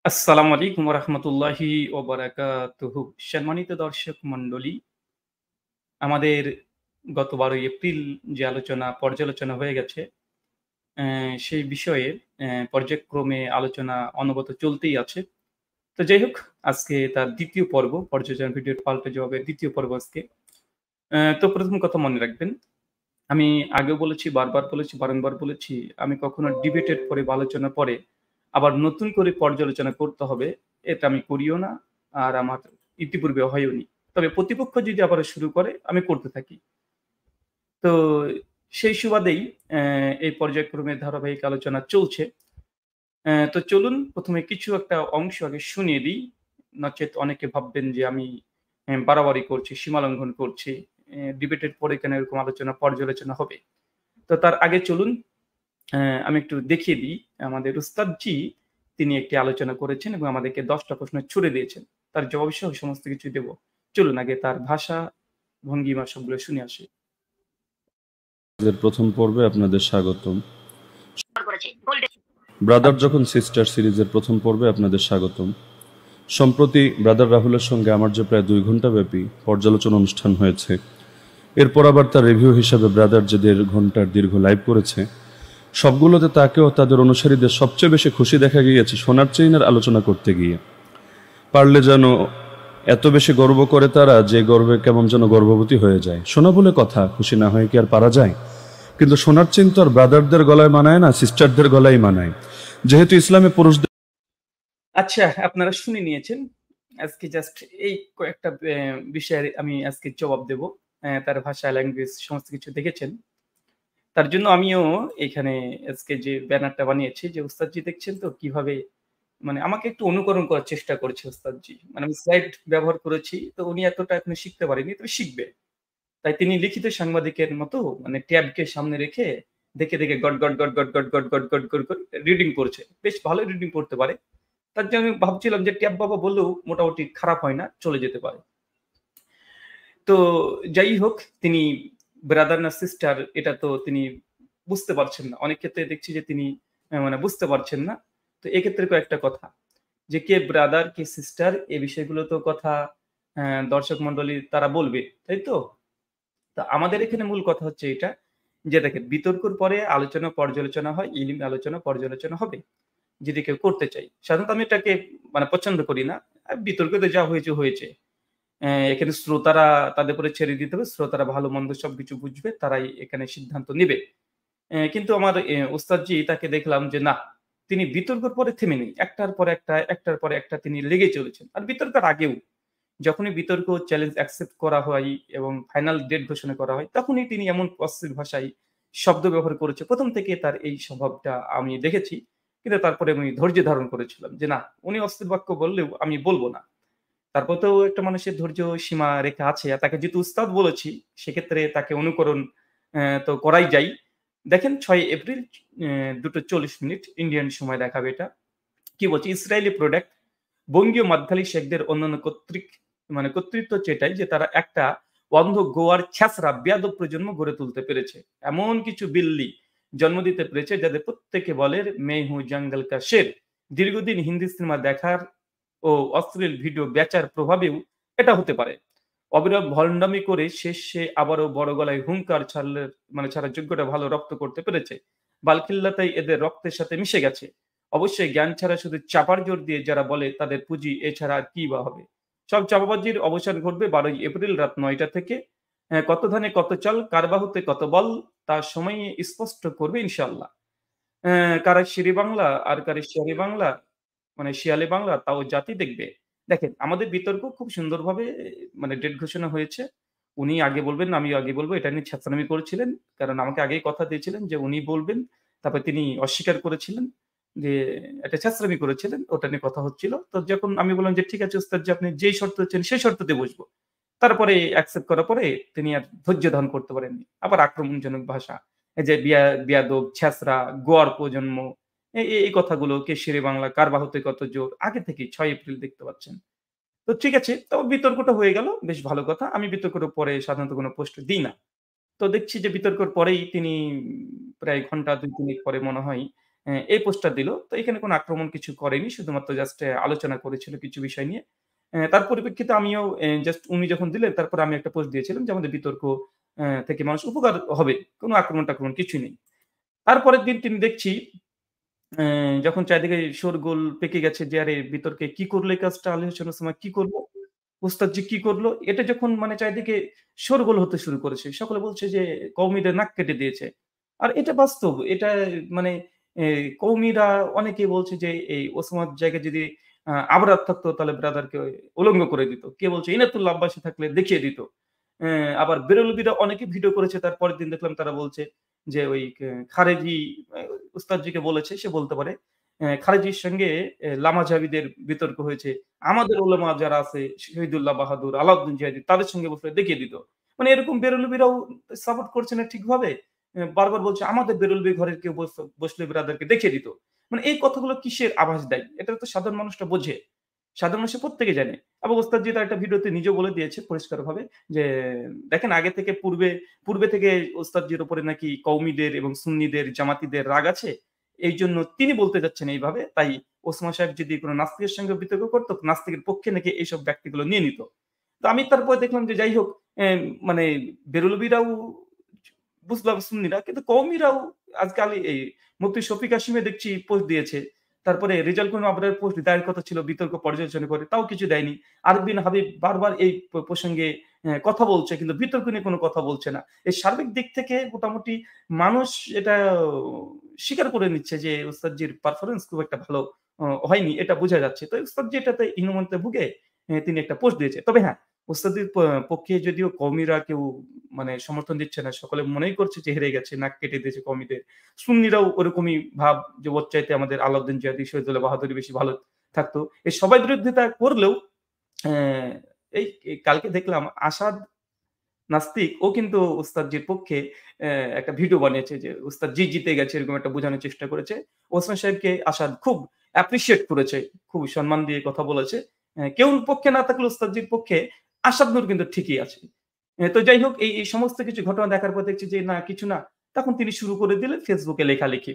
আসসালামু আলাইকুম ওয়া রাহমাতুল্লাহি ওয়া বারাকাতুহু। সম্মানিত দর্শক মণ্ডলী, আমাদের গত ১২ই এপ্রিল যে পর্যালোচনা হয়ে গেছে, সেই বিষয়ে পর্যায়ক্রমে আলোচনা অনবরত চলতেই আছে। তো যাই হোক, আজকে তার ২য় পর্ব, পর্যালোচনা ভিডিওর পাল্টে জবাবের ২য় পর্ব আজকে। তো ১ম কথা মনে রাখবেন, আমি আগেও বলেছি, বারবার বলেছি, বারংবার বলেছি, আমি কখনো ডিবেটের পরে বা আলোচনার পরে আবার নতুন করে পর্যালোচনা করতে হবে, এটা আমি করিও না। আর আমার ইতিপূর্বে হয়ওনি। তবে প্রতিপক্ষ যদি আবারও শুরু করে, আমি করতে থাকি। তো সেই সুবাদেই এই পর্যায়ক্রমে ধারাবাহিক আলোচনা চলছে। তো চলুন ১ম এ কিছু একটা অংশ আগে শুনিয়ে দিই। নচেৎ অনেকে ভাববেন যে আমি বাড়াবাড়ি করছি, সীমালঙ্ঘন করছি। ডিবেটের পরে কেন এরকম পর্যালোচনা হবে? তো তার আগে চলুন আমি একটু দেখিয়ে দিই। আমাদের উস্তাদজি তিনি একটি আলোচনা করেছেন এবং আমাদেরকে ১০ টা প্রশ্ন ছুড়ে দিয়েছেন। তার জবাবসহ সমস্ত কিছু দেব। চলুন আগে তার ভাষা, ভঙ্গিমা সবগুলো শুনে আসি। এর প্রথম পর্বে আপনাদের স্বাগতম। ব্রাদার যখন সিস্টার সিরিজের প্রথম পর্বে আপনাদের স্বাগতম। সম্প্রতি ব্রাদার রাহুলের সঙ্গে আমার যে প্রায় ২ ঘন্টা ব্যাপী পর্যালোচনা অনুষ্ঠান হয়েছে, এরপর আবার তার রিভিউ হিসাবে ব্রাদার যে ১.৫ ঘন্টার দীর্ঘ লাইভ করেছে, সবগুলোতে তাকে ও তাদের অনুসারীদের সবচেয়ে বেশি খুশি দেখা গিয়েছে সোনার চেইনের আলোচনা করতে গিয়ে। পারলে যেন এত বেশি গর্ব করে তারা যে গর্বে কেমন যেন গর্ভবতী হয়ে যায়। সোনা বলে কথা, খুশি না হয়ে কি আর পারা যায়? কিন্তু সোনার চেইন তো আর ব্রাদারদের গলায় মানায় না, সিস্টারদের গলায় মানায়। যেহেতু ইসলামে পুরুষদের আচ্ছা, আপনারা শুনে নিয়েছেন। আজকে জাস্ট এই কয়েকটা বিষয়ের আমি আজকে জবাব দেব। তার ভাষা, ল্যাঙ্গুয়েজ সমস্ত কিছু দেখেছেন। তার জন্য আমিও এখানে আজকে যে ব্যানারটা বানিয়েছি, যে উস্তাদজি দেখছেন তো কিভাবে মানে আমাকে একটু অনুকরণ করার চেষ্টা করেছে ওস্তাদজি। মানে আমি স্লাইড ব্যবহার করেছি। তো উনি এতটা এখনো শিখতে পারেনি। তবে শিখবে। তাই তিনি লিখিত সাংবাদিকের মতো মানে ট্যাবকে সামনে রেখে দেখে goat, goat, goat, goat, goat, goat, goat, goat, goat, goat reading করছে। বেশ ভালোই রিডিং করতে পারে। তার জন্য আমি ভাবছিলাম যে ট্যাব বাবা বললেও মোটামুটি খারাপ হয় না, চলে যেতে পারে। তো যাই হোক, তিনি ব্রাদার না সিস্টার এটা তো তিনি বুঝতে পারছেন না। অনেক ক্ষেত্রে দেখছি যে তিনি মানে বুঝতে পারছেন না। তো এক্ষেত্রে কয়েকটা কথা। যে কে ব্রাদার, কে সিস্টার এ বিষয়গুলো তো কথা দর্শক মণ্ডলী তারা বলবে। তাই তো? তো আমাদের এখানে মূল কথা হচ্ছে এটা যে দেখেন বিতর্কর পরে আলোচনা পর্যালোচনা হয়, ইলমি আলোচনা পর্যালোচনা হবে। যদি কেউ করতে চাই। সাধারণত আমি এটাকে মানে পছন্দ করি না। বিতর্কে তো যা হয়েছে, হয়েছে। এখানে শ্রোতারা তাদের উপরে ছেড়ে দিতে হবে। শ্রোতারা ভালো-মন্দ সবকিছু বুঝবে। তারাই এখানে সিদ্ধান্ত নিবে। কিন্তু আমার ওস্তাদজি তাকে দেখলাম যে না, তিনি বিতর্কের পরে থেমে নেই। একটার পর একটা, একটার পর একটা তিনি লেগেই চলেছেন। আর বিতর্কের আগেও যখনই বিতর্ক চ্যালেঞ্জ অ্যাকসেপ্ট করা হয় এবং ফাইনাল ডেট ঘোষণা করা হয়, তখনই তিনি এমন অশ্লীল ভাষায় শব্দ ব্যবহার করেছে। ১ম থেকে তার এই স্বভাবটা আমি দেখেছি। কিন্তু তারপরে আমি ধৈর্য ধারণ করেছিলাম যে না, উনি অশ্লীল বাক্য বললেও আমি বলব না। তারপর তো একটা মানুষের ধৈর্য সীমা রেখা আছে। আর তাকে যেহেতু উস্তাদ বলেছি, সেক্ষেত্রে তাকে অনুকরণ তো করাই যায়। দেখেন ৬ এপ্রিল ২:৪০ ইন্ডিয়ান সময় দেখাবে এটা। কি বলছে? ইসরায়েলি প্রোডাক্ট বঙ্গীয় মাদখালী শেখদের অন্যান্য কর্তৃত্ব চেটায় যে তারা একটা অন্ধ গোয়ার ছ্যাঁচড়া বেয়াদব প্রজন্ম গড়ে তুলতে পেরেছে। এমন কিছু বিল্লি জন্ম দিতে পেরেছে যাদের প্রত্যেকে বলে "मैं हूँ जंगल का शेर"। দীর্ঘদিন হিন্দি সিনেমা দেখার ও অশ্লীল ভিডিও বেচার প্রভাবেও এটা হতে পারে। অবিরাম ভণ্ডামি করে শেষে আবারও বড় গলায় হুঙ্কার ছাড়ার যোগ্যটা ভালো রপ্ত করতে পেরেছে। বালখিল্লা তাই এদের রক্তের সাথে মিশে গেছে। অবশ্যই জ্ঞান ছাড়া শুধু চাপার জোর দিয়ে যারা বলে তাদের পুঁজি এছাড়া আর কি বা হবে? সব চাপাবাজির অবসান ঘটবে ১২ই এপ্রিল রাত ৯টা থেকে। কত ধানে কত চাল, কার বাহুতে কত বল তা সময়ই স্পষ্ট করবে ইনশাআল্লাহ। কারা শেরে বাংলা আর কারে শেয়ারি বাংলা মানে শিয়ালে বাংলা তাও জাতি দেখবে। দেখেন আমাদের বিতর্ক খুব সুন্দরভাবে মানে ডেট ঘোষণা হয়েছে। উনি আগে বলবেন, আমিও আগে বলব। এটা নিয়ে ছ্যাঁচড়ামি করেছিলেন। কারণ আমাকে আগেই কথা দিয়েছিলেন যে উনি বলবেন। তারপরে তিনি অস্বীকার করেছিলেন যে একটা ছ্যাঁচড়ামি করেছিলেন। ওটা নিয়ে কথা হচ্ছিল। তো যখন আমি বললাম যে, "ঠিক আছে ওস্তাদ জি আপনি যেই শর্ত দিচ্ছেন সেই শর্ততে বসবো।" তারপরে অ্যাকসেপ্ট করার পরে তিনি আর ধৈর্য ধারণ করতে পারেননি। আবার আক্রমণজনক ভাষা। এই যে বেয়াদব, ছ্যাঁচড়া, গোয়ার প্রজন্ম এই কথাগুলো কে শেরে বাংলা, কার বাহুতে কত জোর আগে থেকেই ৬ এপ্রিল দেখতে পাচ্ছেন। তো ঠিক আছে। তো বিতর্কটা হয়ে গেল। বেশ ভালো কথা। আমি বিতর্কের পরে সাধারণত কোনো পোস্ট দিই না। তো দেখছি যে বিতর্কের পরেই তিনি প্রায় ঘন্টা ২-৩ পরে মনে হয় এই পোস্টটা দিল। তো এখানে কোনো আক্রমণ কিছু করেনি। শুধুমাত্র জাস্ট আলোচনা করেছিল কিছু বিষয় নিয়ে। তার পরিপ্রেক্ষিতে আমিও জাস্ট উনি যখন দিলেন তারপরে আমি একটা পোস্ট দিয়েছিলাম যে আমাদের বিতর্ক থেকে মানুষ উপকার হবে। কোনো আক্রমণ-টাক্রমণ কিছুই নেই। তারপরের দিন তিনি দেখছি অ্যা যখন চারিদিকে শোরগোল পেকে গেছে যে আরে বিতর্কে কি করলো এই কাজটা আলোচনার সময় কি করলো? ওস্তাদ জি কি করলো? এটা যখন মানে চারিদিকে শোরগোল হতে শুরু করেছে। সকলে বলছে যে কওমিদের নাক কেটে দিয়েছে। আর এটা বাস্তব। এটা মানে এ কওমিরা অনেকেই বলছে যে এই ওসমার জায়গায় যদি আবরার থাকতো তাহলে ব্রাদারকে উলঙ্গ করে দিত। কে বলছে ইনাতুল্লাহ আব্বাসী থাকলে দেখিয়ে দিত। আবার বেরলভীরা অনেকে ভিডিও করেছে তার পরের দিন দেখলাম তারা বলছে যে ওই খারেজি উস্তাদজিকে বলেছে সে বলতে পারে। খারেজির সঙ্গে লামা জাবিদের বিতর্ক হয়েছে। আমাদের উলামা যারা আছে শহীদুল্লাহ বাহাদুর, আলাউদ্দিন জিহাদি তাদের সঙ্গে বসলে দেখিয়ে দিত। মানে এরকম বেরলভীরাও সাপোর্ট করছে না ঠিকভাবে। বারবার বলছে আমাদের বেরলভী ঘরের কেউ বসলে ব্রাদারকে দেখিয়ে দিত। মানে এই কথাগুলো কিসের আভাস দেয়? এটা তো সাধারণ মানুষটা বোঝে। সাধারণ মানুষ প্রত্যেকে জানে। এবং ওস্তাদজি তার একটা ভিডিওতে নিজেও বলে দিয়েছে পরিষ্কারভাবে যে, দেখেন আগে থেকে পূর্বে থেকে ওস্তাদজির উপরে নাকি কওমিদের এবং সুন্নিদের, জামাতিদের রাগ আছে। এইজন্য তিনি বলতে চাচ্ছেন এইভাবে। তাই ওসমান সাহেব যদি কোন নাস্তিকের সঙ্গে বিতর্ক করত, নাস্তিকের পক্ষে নাকি এইসব ব্যক্তিগুলো নিয়ে নিত। তো আমি তারপরে দেখলাম যে যাই হোক মানে বেরলভীরাও বুঝলাম সুন্নিরা কিন্তু কওমিরাও আজকাল এই মুফতি শফিক হাশিমে দেখছি পোস্ট দিয়েছে। তারপরে রেজাল কোন আবরারের পোস্ট দেওয়ার কথা ছিল বিতর্ক পর্যালোচনা করে, তাও কিছু দেয়নি। আরিফ বিন হাবিব বারবার এই প্রসঙ্গে কথা বলছে কিন্তু বিতর্ক নিয়ে কোন কথা বলছে না। এই সার্বিক দিক থেকে মোটামুটি মানুষ এটা স্বীকার করে নিচ্ছে যে ওস্তাদজির পারফরম্যান্স খুব একটা ভালো হয়নি। এটা বোঝা যাচ্ছে। তো ওস্তাদজি এটাতে হীনমন্যতায় ভুগে তিনি একটা পোস্ট দিয়েছে। তবে হ্যাঁ, ওস্তাদের পক্ষে যদিও কওমিরা কেউ মানে সমর্থন দিচ্ছে না। সকলে মনেই করছে যে হেরে গেছে, নাক কেটে দিয়েছে কওমিদের। সুন্নিরাও ওরকমই ভাব যে ওর চাইতে আমাদের আলাউদ্দিন জিহাদি, শহীদুল্লাহ বাহাদুরী বেশি ভালো থাকতো। এই সবাই বিরোধিতা করলেও অ্যা এই কালকে দেখলাম আসাদ নাস্তিক ও কিন্তু ওস্তাদজির পক্ষে একটা ভিডিও বানিয়েছে যে ওস্তাদ জি জিতে গেছে এরকম একটা বোঝানোর চেষ্টা করেছে। ওসমান সাহেবকে আসাদ খুব অ্যাপ্রিশিয়েট করেছে। খুব সম্মান দিয়ে কথা বলেছে। কেউ পক্ষে না থাকলে ওস্তাদজির পক্ষে আসাদ নূর কিন্তু ঠিকই আছে। তো যাই হোক এই সমস্ত কিছু ঘটনা দেখার পর দেখছি যে না কিছু না। তখন তিনি শুরু করে দিলেন Facebook এ লেখালেখি।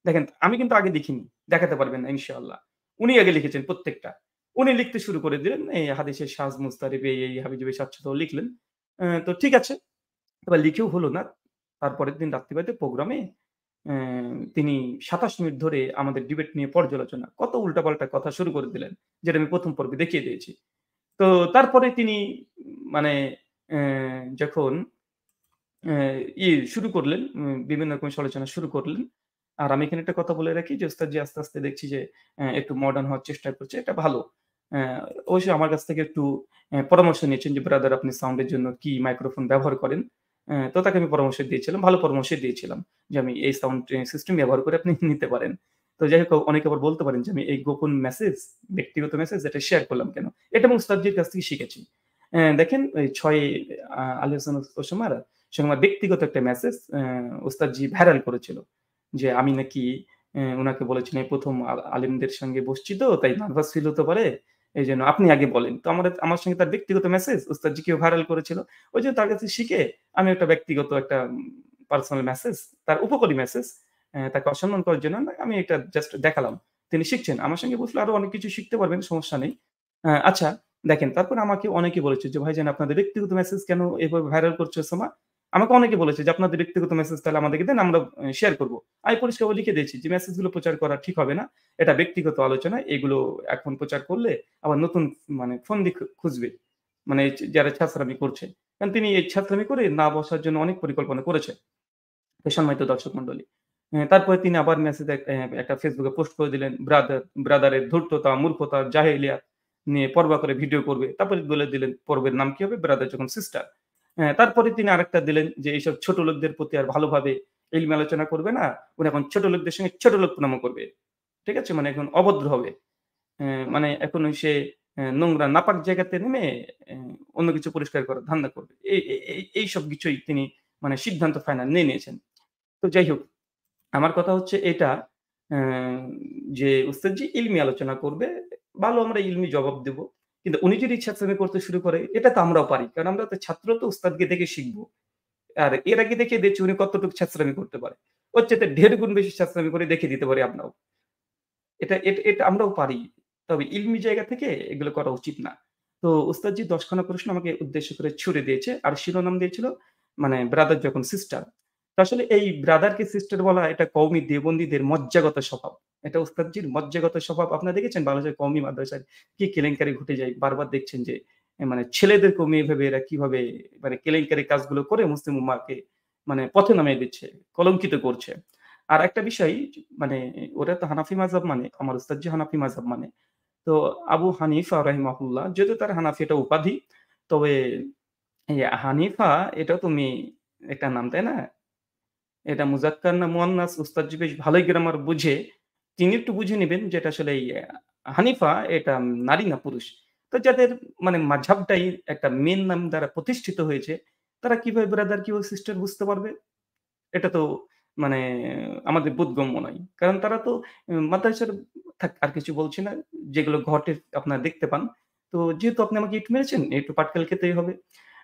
দেখেন আমি কিন্তু আগে দেখিনি। দেখাতে পারবেন না ইনশাআল্লাহ। উনি আগে লিখেছেন প্রত্যেকটা। উনি লিখতে শুরু করে দিলেন। এই হাদিসের শাজ মুস্তারিব এই হাবিজাবি স্বাচ্ছন্দ্য লিখলেন। তো ঠিক আছে। এবার লিখেও হলো না। তারপরের দিন রাত্রিবাইতে প্রোগ্রামে অ্যা তিনি ২৭ মিনিট ধরে আমাদের ডিবেট নিয়ে পর্যালোচনা। কত উল্টাপাল্টা কথা শুরু করে দিলেন। যেটা আমি ১ম পর্বে দেখিয়ে দিয়েছি। তো তারপরে তিনি মানে যখন অ্যা শুরু করলেন, বিভিন্ন রকমের সমালোচনা শুরু করলেন। আর আমি এখানে একটা কথা বলে রাখি যে ওস্তাদজি আস্তে, আস্তে দেখছি যে একটু মডার্ন হওয়ার চেষ্টা করছে। এটা ভালো। অ্যা অবশ্যই আমার কাছ থেকে একটু পরামর্শ নিয়েছেন যে ব্রাদার আপনি সাউন্ড এর জন্য কি মাইক্রোফোন ব্যবহার করেন? তো তাকে আমি পরামর্শ দিয়েছিলাম। ভালো পরামর্শই দিয়েছিলাম। যে আমি এই সাউন্ড সিস্টেম ব্যবহার করে আপনি নিতে পারেন। তো যাই হোক অনেকে আবার বলতে পারেন যে আমি এই গোপন মেসেজ, ব্যক্তিগত মেসেজ এটা শেয়ার করলাম কেন? এটা আমি ওস্তাদজির কাছ থেকে শিখেছি। দেখেন ওই ৬ আলী হাসান ওসমার সঙ্গে আমার ব্যক্তিগত একটা মেসেজ ওস্তাদজি ভাইরাল করেছিল। যে আমি নাকি উনাকে বলেছিলাম এই ১ম আলেমদের সঙ্গে বসছি তো তাই নার্ভাস ফিল হতে পারে। এইজন্য আপনি আগে বলেন। তো আমার সঙ্গে তার ব্যক্তিগত মেসেজ ওস্তাদজিকেও ভাইরাল করেছিল। ওইজন্য তার কাছে শিখে আমি একটা ব্যক্তিগত একটা পার্সোনাল মেসেজ, তার উপকারী মেসেজ তাকে অসম্মান করার জন্য না, আমি এটা জাস্ট দেখালাম। তিনি শিখছেন। আমার সঙ্গে বসলে আরো অনেক কিছু শিখতে পারবেন, সমস্যা নেই। আচ্ছা দেখেন তারপরে আমাকে অনেকে বলেছে যে, "ভাইজান আপনাদের ব্যক্তিগত মেসেজ কেন এভাবে ভাইরাল করছো সোমা?" আমাকে অনেকে বলেছে যে, "আপনাদের ব্যক্তিগত মেসেজ তাহলে আমাদেরকে দেন, আমরা শেয়ার করব।" আমি পরিষ্কারভাবে লিখে দিয়েছি যে, "মেসেজগুলো প্রচার করা ঠিক হবে না। এটা ব্যক্তিগত আলোচনা। এগুলো এখন প্রচার করলে আবার নতুন মানে ফন্দি খুঁজবে। মানে যারা ছ্যাঁচড়ামি করছে।" কারণ তিনি এই ছ্যাঁচড়ামি করে না বসার জন্য অনেক পরিকল্পনা করেছে। তো সম্মানিত দর্শক মণ্ডলী। তারপরে তিনি আবার মেসেজ একটা ফেসবুকে পোস্ট করে দিলেন, ব্রাদারের ধূর্ততা, মূর্খতা, জাহেলিয়াত নিয়ে পরবা করে ভিডিও করবে। তারপরে বলে দিলেন পর্বের নাম কি হবে? ব্রাদার যখন সিস্টার। তারপরে তিনি আরেকটা দিলেন যে এইসব ছোট লোকদের প্রতি আর ভালোভাবে ইলমি আলোচনা করবে না। উনি এখন ছোট লোকদের সঙ্গে ছোট লোকনামো করবে। ঠিক আছে? মানে এখন অভদ্র হবে। মানে এখন সে নোংরা নাপাক জায়গাতে নেমে অ্যা অন্য কিছু পরিষ্কার করার ধান্দা করবে। এইসব কিছুই তিনি মানে সিদ্ধান্ত ফাইনাল নিয়ে নিয়েছেন। তো যাই হোক, আমার কথা হচ্ছে এটা অ্যা যে উস্তাদজি ইলমি আলোচনা করবে, ভালো আমরা ইলমি জবাব দেব। কিন্তু উনি যদি ইচ্ছাকৃতভাবে করতে শুরু করে, এটা তো আমরাও পারি। কারণ আমরা তো ছাত্র তো উস্তাদকে দেখে শিখব। আর এর আগে দেখিয়ে দিয়েছি উনি কতটুকু ছ্যাঁচড়ামি করতে পারে। ওর চাইতে ১.৫ গুণ বেশি ছাত্রামি করে দেখিয়ে দিতে পারি আমরাও। এটা আমরাও পারি। তবে ইলমি জায়গা থেকে এগুলো করা উচিত না। তো উস্তাদজি ১০ খানা প্রশ্ন আমাকে উদ্দেশ্য করে ছুড়ে দিয়েছে। আর শিরোনাম দিয়েছিল মানে ব্রাদার যখন সিস্টার। তো আসলে এই ব্রাদারকে সিস্টার বলা এটা কওমি দেওবন্দীদের মজ্জাগত স্বভাব। এটা উস্তাদজির মজ্জাগত স্বভাব। আপনারা দেখেছেন বাংলাদেশের কওমি মাদ্রাসায় কি কেলেঙ্কারি ঘটে যায়। বারবার দেখছেন যে মানে ছেলেদেরকেও মেয়ে ভেবে এরা কিভাবে মানে কেলেঙ্কারি কাজগুলো করে মুসলিম উম্মাহকে মানে পথে নামিয়ে দিচ্ছে, কলঙ্কিত করছে। আর একটা বিষয় মানে ওরা তো হানাফি মাযহাব মানে, আমার উস্তাদ যে হানাফি মাযহাব মানে। তো আবু হানিফা রাহিমাহুল্লাহ যদিও তার হানাফি এটা উপাধি। তবে এই হানিফা এটাও তো মেয়ে একটা নাম, তাই না? এটা মুযাক্কার না মুয়ান্নাস উস্তাদ জি বেশ ভালোই গ্রামার বুঝে। তিনি একটু বুঝে নিবেন যে এটা আসলে এই হানিফা এটা নারী না পুরুষ। তো যাদের মানে মাযহাবটাই একটা মেয়ের নাম দ্বারা প্রতিষ্ঠিত হয়েছে, তারা কিভাবে ব্রাদার কিভাবে সিস্টার বুঝতে পারবে? এটা তো মানে আমাদের বোধগম্য নয়। কারণ তারা তো মাদ্রাসার থাক আর কিছু বলছি না। যেগুলো ঘটে আপনারা দেখতে পান। তো যেহেতু আপনি আমাকে ইট মেরেছেন, একটু পাটকেল খেতেই হবে।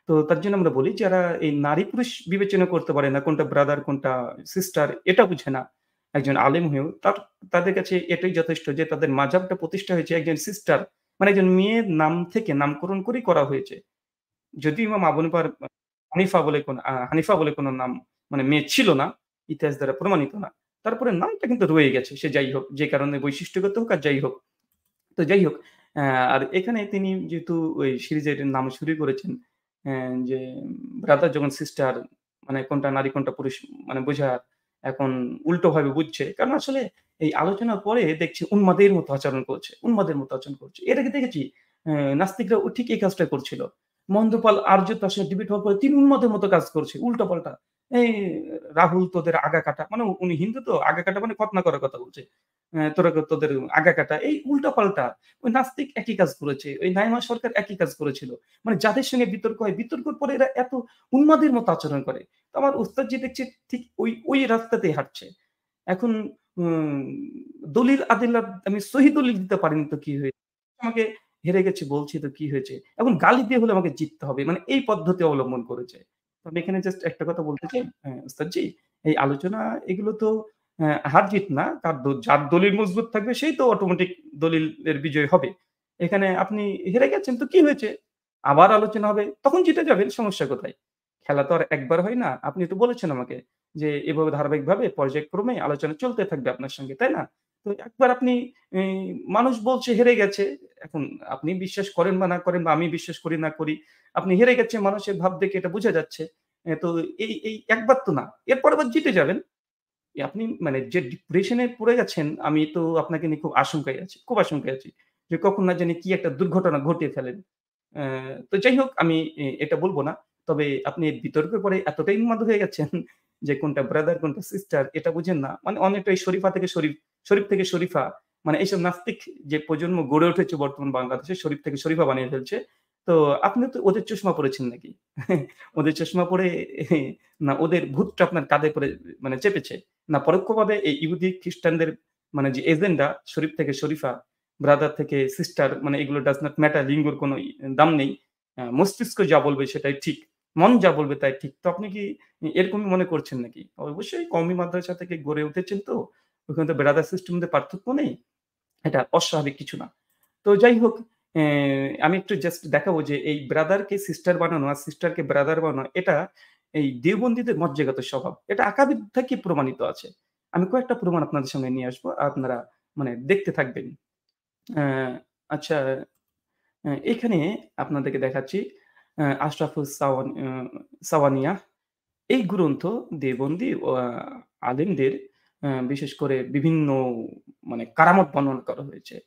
তো তার জন্য আমরা বলি যারা এই নারী-পুরুষ বিবেচনা করতে পারে না, কোনটা ব্রাদার, কোনটা সিস্টার এটা বুঝে না। একজন আলেম হয়েও তাদের কাছে এটাই যথেষ্ট যে তাদের মাযহাবটা প্রতিষ্ঠা হয়েছে একজন সিস্টার মানে একজন মেয়ের নাম থেকে নামকরণ করেই করা হয়েছে। যদিও ইমাম আবু হানিফা বলে কোন নাম মানে মেয়ে ছিল না, ইতিহাস দ্বারা প্রমাণিত না। তারপরে নামটা কিন্তু রয়ে গেছে। সে যাই হোক, যে কারণে বৈশিষ্ট্যগত হোক আর যাই হোক। তো যাই হোক, আর এখানে তিনি যেহেতু ওই সিরিজের নাম শুরু করেছেন, যে ব্রাদার যখন সিস্টার মানে কোনটা নারী কোনটা পুরুষ মানে বোঝা এখন উল্টোভাবে বুঝছে। কারণ আসলে এই আলোচনার পরে দেখছি উন্মাদের মতো আচরণ করছে। উন্মাদের মতো আচরণ করছে। এর আগে দেখেছি নাস্তিকরাও ঠিক এই কাজটা করছিল। মহেন্দ্রপাল আর্য তার সঙ্গে ডিবেট হওয়ার পরে তিনি উন্মাদের মতো কাজ করছে। উল্টাপাল্টা। এই রাহুল তোদের আগা কাটা। মানে উনি হিন্দু তো আগা কাটা মানে খতনা করার কথা বলছে। তোরা তোদের আগা কাটা। এই উল্টাপাল্টা। ওই নাস্তিক একই কাজ করেছে। ওই নাইমা সরকার একই কাজ করেছিল। মানে যাদের সঙ্গে বিতর্ক হয়, বিতর্কের পরে এরা এত উন্মাদের মতো আচরণ করে। তো আমার উস্তাদ জি দেখছি ঠিক ওই রাস্তাতেই হাঁটছে। এখন উম দলিল আদিল্লাহ আমি সহি দলিল দিতে পারিনি তো কি হয়েছে? আমাকে হেরে গেছি বলছি তো কি হয়েছে? এখন গালি দিয়ে হলে আমাকে জিততে হবে। মানে এই পদ্ধতি অবলম্বন করেছে। তো আমি এখানে জাস্ট একটা কথা বলতে চাই, উস্তাদ জি, এই আলোচনা এগুলো তো হার-জিত না। যার দলিল মজবুত থাকবে সেই তো অটোমেটিক দলিলের বিজয় হবে। এখানে আপনি হেরে গেছেন তো কি হয়েছে? আবার আলোচনা হবে। তখন জিতে যাবেন, সমস্যা কোথায়? খেলা তো আর একবার হয় না। আপনি তো বলেছেন আমাকে যে এভাবে ধারাবাহিকভাবে পর্যায়ক্রমে আলোচনা চলতে থাকবে আপনার সঙ্গে, তাই না? তো একবার আপনি ই মানুষ বলছে হেরে গেছে। এখন আপনি বিশ্বাস করেন বা না করেন বা আমি বিশ্বাস করি না করি, আপনি হেরে গেছেন মানুষের ভাব দেখে এটা বোঝা যাচ্ছে। তো এই একবার তো না। এরপর আবার জিতে যাবেন। আপনি মানে যে ডিপ্রেশন এ পড়ে গেছেন, আমি তো আপনাকে নিয়ে খুব আশঙ্কায় আছি। খুব আশঙ্কায় আছি। যে কখন না জানি কি একটা দুর্ঘটনা ঘটিয়ে ফেলেন। তো যাই হোক আমি এটা বলব না। তবে আপনি বিতর্কের পরে এতটাই উন্মাদ হয়ে গেছেন যে কোনটা ব্রাদার কোনটা সিস্টার এটা বুঝেন না। মানে অনেকটাই শরীফা থেকে শরীফ, শরীফ থেকে শরীফা মানে এইসব নাস্তিক যে প্রজন্ম গড়ে উঠেছে বর্তমান বাংলাদেশে শরীফ থেকে শরীফা বানিয়ে ফেলছে। তো আপনি তো ওদের চশমা পড়েছেন নাকি? ওদের চশমা পড়ে না ওদের ভূতটা আপনার কাঁধে করে মানে চেপেছে? না পরোক্ষভাবে এই ইহুদি খ্রিস্টানদের মানে যে এজেন্ডা শরীফ থেকে শরীফা ব্রাদার থেকে সিস্টার মানে এগুলো ডাজ নট ম্যাটার লিঙ্গর কোনো দাম নেই। মস্তিষ্ক যা বলবে সেটাই ঠিক। মন যা বলবে তাই ঠিক। তো আপনি কি এরকমই মনে করছেন নাকি? অবশ্যই কওমি মাদ্রাসা থেকে গড়ে উঠেছেন তো। ওখানে তো ব্রাদার সিস্টেম মধ্যে পার্থক্য নেই। এটা অস্বাভাবিক কিছু না। তো যাই হোক, আমি একটু জাস্ট দেখাবো যে এই ব্রাদারকে সিস্টার বানানো আর সিস্টারকে ব্রাদার বানানো এটা এই দেওবন্দীদের মজ্জাগত স্বভাব। এটা আকাবির থেকে প্রমাণিত আছে। আমি কয়েকটা প্রমাণ আপনাদের সামনে নিয়ে আসবো। আপনারা মানে দেখতে থাকবেন। অ্যা আচ্ছা, এখানে আপনাদেরকে দেখাচ্ছি আশরাফুস সাওয়ানিয়া এই গ্রন্থ দেওবন্দী আলেমদের বিশেষ করে বিভিন্ন মানে কারামত বর্ণনা করা হয়েছে।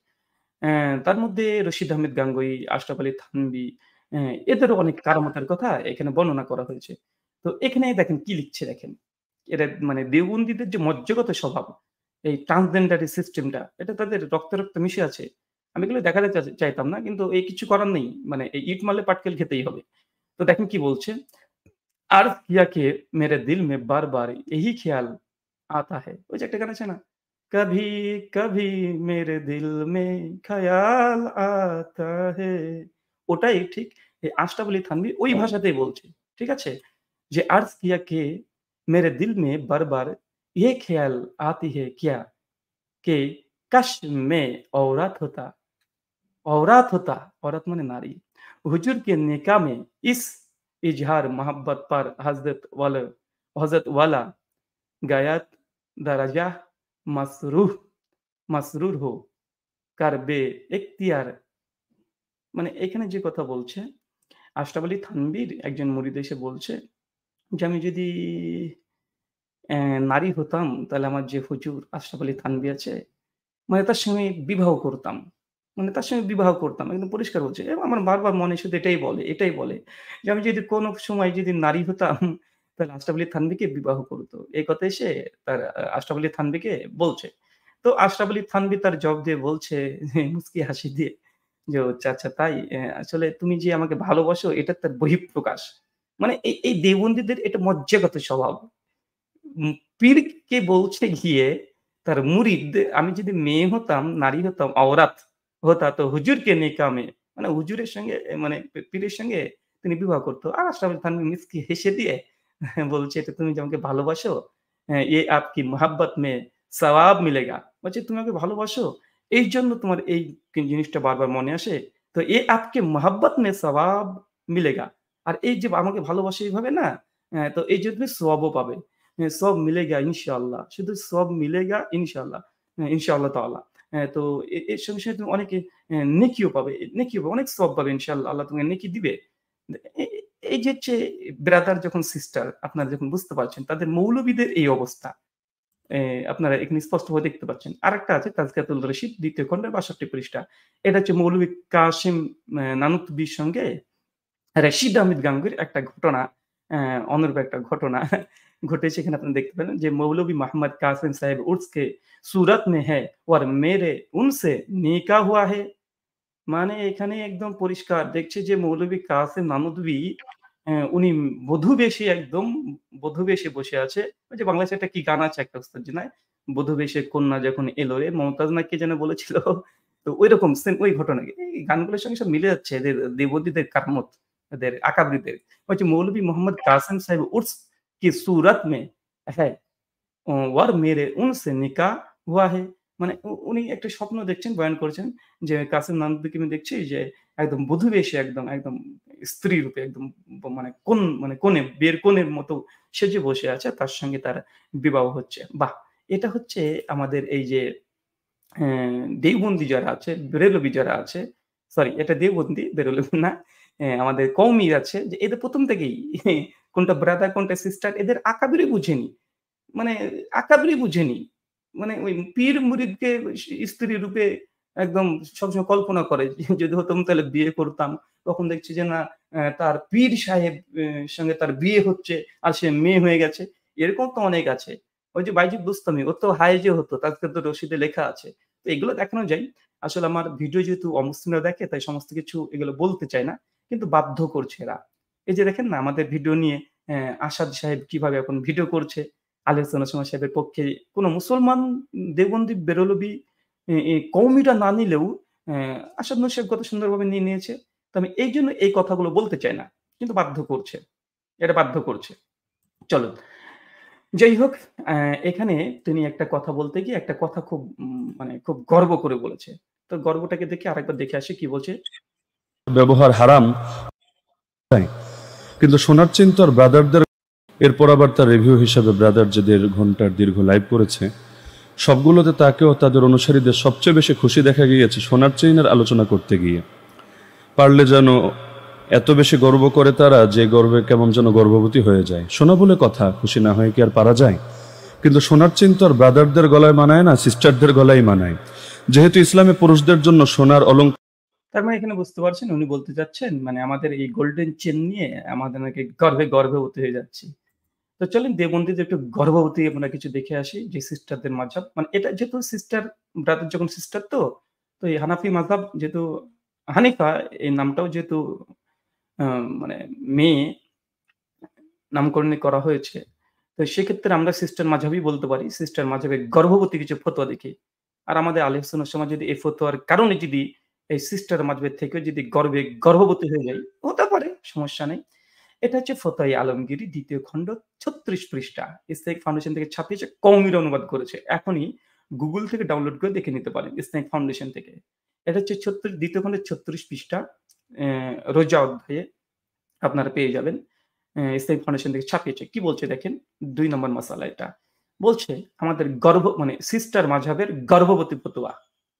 তার মধ্যে রশিদ আহমেদ গাঙ্গুহি, আশরাফ আলী থানভী এদেরও অনেক কারামতের কথা এখানে বর্ণনা করা হয়েছে। তো এখানে দেখেন কি লিখছে দেখেন। এরা মানে দেওবন্দীদের যে মজ্জাগত স্বভাব, এই ট্রান্সজেন্ডার সিস্টেমটা এটা তাদের রক্তে, রক্তে মিশে আছে। আমি এগুলো দেখাতে চাইতাম না। কিন্তু এই কিছু করার নেই। মানে এই ইট মারলে পাটকেল খেতেই হবে। তো দেখেন কি বলছে, "अर्ज़ किया कि मेरे दिल में बार-बार यही ख्याल आता है।" ওই যে একটা গান আছে না? "कभी कभी मेरे दिल में ख़याल आता है।" ওটাই ঠিক এই আশরাফ আলী থানভী ওই ভাষাতেই বলছে। ঠিক আছে? যে "अर्ज़ किया कि मेरे दिल में बार-बार ये ख्याल आती है क्या कि काश मैं औरत होता, औरत माने नारी। हुजूर के निकाह में इस इज़हार मोहब्बत पर हज़रत वाला गायत दरजा मसरूह মাসরুর হো কারবে এখতিয়ার মানে এখানে যে কথা বলছে, আশরাফ আলী থানভীর একজন মুরিদ এসে বলছে যে, "আমি যদি নারী হতাম তাহলে আমার যে হুজুর আশরাফ আলী থানভী আছে, মানে তার সঙ্গে বিবাহ করতাম। মানে তার সঙ্গে বিবাহ করতাম।" একদম পরিষ্কার বলছে। এবং আমার বারবার মনে শুধু এটাই বলে যে, "আমি যদি কোনো সময় যদি নারী হতাম তাহলে আশরাফ আলী থানভীকে বিবাহ করত।" এই কথা এসে তার আশরাফ আলী থানভীকে বলছে। তো আশরাফ আলী থানভী তার জবাব দিয়ে বলছে মুচকি হাসি দিয়ে যে, "ও আচ্ছা তাই? আসলে তুমি যে আমাকে ভালোবাসো এটা তার বহিঃপ্রকাশ।" মানে এই দেওবন্দীদের এটা মজ্জাগত স্বভাব। পীরকে বলছে গিয়ে তার মুরিদ, "আমি যদি মেয়ে হতাম, নারী হতাম, औरत होता तो हुजूर के निकाह में" মানে হুজুরের সঙ্গে মানে পীরের সঙ্গে তিনি বিবাহ করত। আর আশরাফ আলী থানভী মুচকি হেসে দিয়ে বলছে, "এটা তুমি যে আমাকে ভালোবাসো, ये आपकी मोहब्बत में सवाब मिलेगा।" বলছে, "তুমি আমাকে ভালোবাসো, এইজন্য তোমার এই জিনিসটা বারবার মনে আসে। তো ये आपके मोहब्बत में सवाब मिलेगा।" আর এই যে আমাকে ভালোবাসো এইভাবে না, তো এইজন্য তুমি সওয়াবও পাবে। সব মিলেগা ইনশাআল্লাহ। শুধু সব মিলেগা ইনশাআল্লাহ। ইনশাআল্লাহ তাআলা। তো এর সঙ্গে তুমি অনেকে নেকিও পাবে, অনেক সওয়াব পাবে ইনশাআল্লাহ। আল্লাহ তোমাকে নেকি দিবে। এ এ এই যে হচ্ছে ব্রাদার যখন সিস্টার আপনারা যখন বুঝতে পারছেন তাদের মৌলবীদের এই অবস্থা। এ আপনারা এখানে স্পষ্টভাবে দেখতে পাচ্ছেন। আরেকটা আছে তাজকিয়াতুল রশিদ ২য় খণ্ডের ৬২ পৃষ্ঠা। এটা হচ্ছে মৌলভী কাসেম নানুতুবির সঙ্গে রশিদ আহমেদ গাঙ্গুহির একটা ঘটনা, অনুরূপ একটা ঘটনা ঘটেছে এখানে আপনারা দেখতে পেলেন যে মৌলভী মোহাম্মদ কাসেম সাহেব উর্স কে सूरत में है और मेरे उनसे निकाह हुआ है। মানে এখানে একদম পরিষ্কার দেখছে যে মৌলভী কাসেম নানুতুবি উনি বধূ বেশে বসে আছে। ওই যে বাংলাদেশে একটা কি গান আছে একটা ওস্তাদ জি নাই? "বধূ বেশে কন্যা যখন এলো রে" মমতাজ না কে যেন বলেছিল? তো ঐরকম সেম ওই ঘটনা। এই গানগুলোর সঙ্গে সব মিলে যাচ্ছে এদের দেবদীদের কারামত, এদের আকাবিরদের। হচ্ছে মৌলভী মোহাম্মদ কাসেম সাহেব উর্স কি सूरत में है ওয়ার মেরে উনসে নিকাহ হুয়া হে। মানে উনি একটা স্বপ্ন দেখছেন, বয়ান করেছেন যে কাসেম নানতুবিকে আমি দেখছি যে একদম বধূ বেশে একদম স্ত্রী রূপে একদম মানে কনে বিয়ের কনের মতো সেজে বসে আছে। তার সঙ্গে তার বিবাহ হচ্ছে। বাহ! এটা হচ্ছে আমাদের এই যে দেওবন্দি যারা আছে, বেরেলভি যারা আছে, সরি এটা দেওবন্দি, বেরেলভি না। আমাদের কওমি আছে যে এদের ১ম থেকেই কোনটা ব্রাদার কোনটা সিস্টার এদের আকাবিরই বুঝেনি। মানে আকাবিরই বুঝেনি। মানে ওই পীর মুরিদকে স্ত্রী রূপে একদম সবসময় কল্পনা করে। যে যদি হতাম তাহলে বিয়ে করতাম। তখন দেখছি যে না, তার পীর সাহেব সঙ্গে তার বিয়ে হচ্ছে আর সে মেয়ে হয়ে গেছে। এরকম তো অনেক আছে। ওই যে বাইজিদ বুস্তামি ওর তো হায়েজে হতো। তাজকিয়াতুর রশিদে লেখা আছে। তো এগুলো দেখানো যায়। আসলে আমার ভিডিও যেহেতু অমুসলিমরা দেখে তাই সমস্ত কিছু এগুলো বলতে চায় না। কিন্তু বাধ্য করছে এরা। এই যে দেখেন না আমাদের ভিডিও নিয়ে আসাদ সাহেব কিভাবে এখন ভিডিও করছে। আলী হোসেন ওসমান সাহেবের পক্ষে কোন মুসলমান দেওবন্দি বেরলভী কওমিরা না নিলেও আসাদ নূর সাহেব কত সুন্দরভাবে নিয়ে নিয়েছে। তো আমি এইজন্য এই কথাগুলো বলতে চাই না। কিন্তু বাধ্য করছে। এটা বাধ্য করছে। চলুন। যাই হোক, অ্যা এখানে তিনি একটা কথা বলতে গিয়ে একটা কথা খুব মানে খুব গর্ব করে বলেছে। তো গর্বটাকে দেখে আরেকবার দেখে আসি কি বলছে। ব্যবহার হারাম, কিন্তু শোনার চেন তো আর ব্রাদারদের। এরপর আবার তার রিভিউ হিসাবে ব্রাদার যে ১.৫ ঘন্টার দীর্ঘ লাইভ করেছে সবগুলোতে তাকেও তাদের অনুসারীদের সবচেয়ে বেশি খুশি দেখা গিয়েছে সোনার চেইনের আলোচনা করতে গিয়ে। পারলে যেন এত বেশি গর্ব করে তারা যে গর্বে কেমন যেন গর্ভবতী হয়ে যায়। সোনা বলে কথা, খুশি না হয়ে কি আর পারা যায়? কিন্তু সোনার চেইন তো আর ব্রাদারদের গলায় মানায় না, সিস্টারদের গলায় মানায়। যেহেতু ইসলামে পুরুষদের জন্য সোনার অলঙ্কার। তার মানে এখানে বুঝতে পারছেন উনি বলতে চাচ্ছেন মানে আমাদের এই গোল্ডেন চেন নিয়ে আমাদের নাকি গর্ভবতী হয়ে যাচ্ছি। তো চলেন দেওবন্দিদের একটু গর্ভবতী আমরা কিছু দেখে আসি যে সিস্টারদের মাযহাব। মানে এটা যেহেতু সিস্টার ব্রাদার যখন সিস্টার তো এই হানাফি মাযহাব যেহেতু হানিফা এই নামটাও যেহেতু আ মানে মেয়ে নামকরণ করা হয়েছে। তো সেক্ষেত্রে আমরা সিস্টার মাযহাবই বলতে পারি। সিস্টার মাযহাবে গর্ভবতী কিছু ফতোয়া দেখি। আর আমাদের আহলে সুন্নাহ সমাজ যদি এই ফতোয়ার কারণে যদি এই সিস্টার মাযহাবের থেকেও যদি গর্ভবতী হয়ে যাই, হতে পারে সমস্যা নেই। এটা হচ্ছে ফতোয়া আলমগীরি ২য় খণ্ড ৩৬ পৃষ্ঠা। ইসলামিক ফাউন্ডেশন থেকে ছাপিয়েছে, কওমিরা অনুবাদ করেছে। এখনই গুগল থেকে ডাউনলোড করে দেখে নিতে পারেন ইসলামিক ফাউন্ডেশন থেকে। এটা হচ্ছে ২য় খণ্ডের ৩৬ পৃষ্ঠা, রোজা অধ্যায়ে আপনারা পেয়ে যাবেন। ইসলামিক ফাউন্ডেশন থেকে ছাপিয়েছে। কি বলছে দেখেন ২ নম্বর মাসালা এটা। বলছে আমাদের মানে সিস্টার মাযহাবের গর্ভবতী ফতোয়া।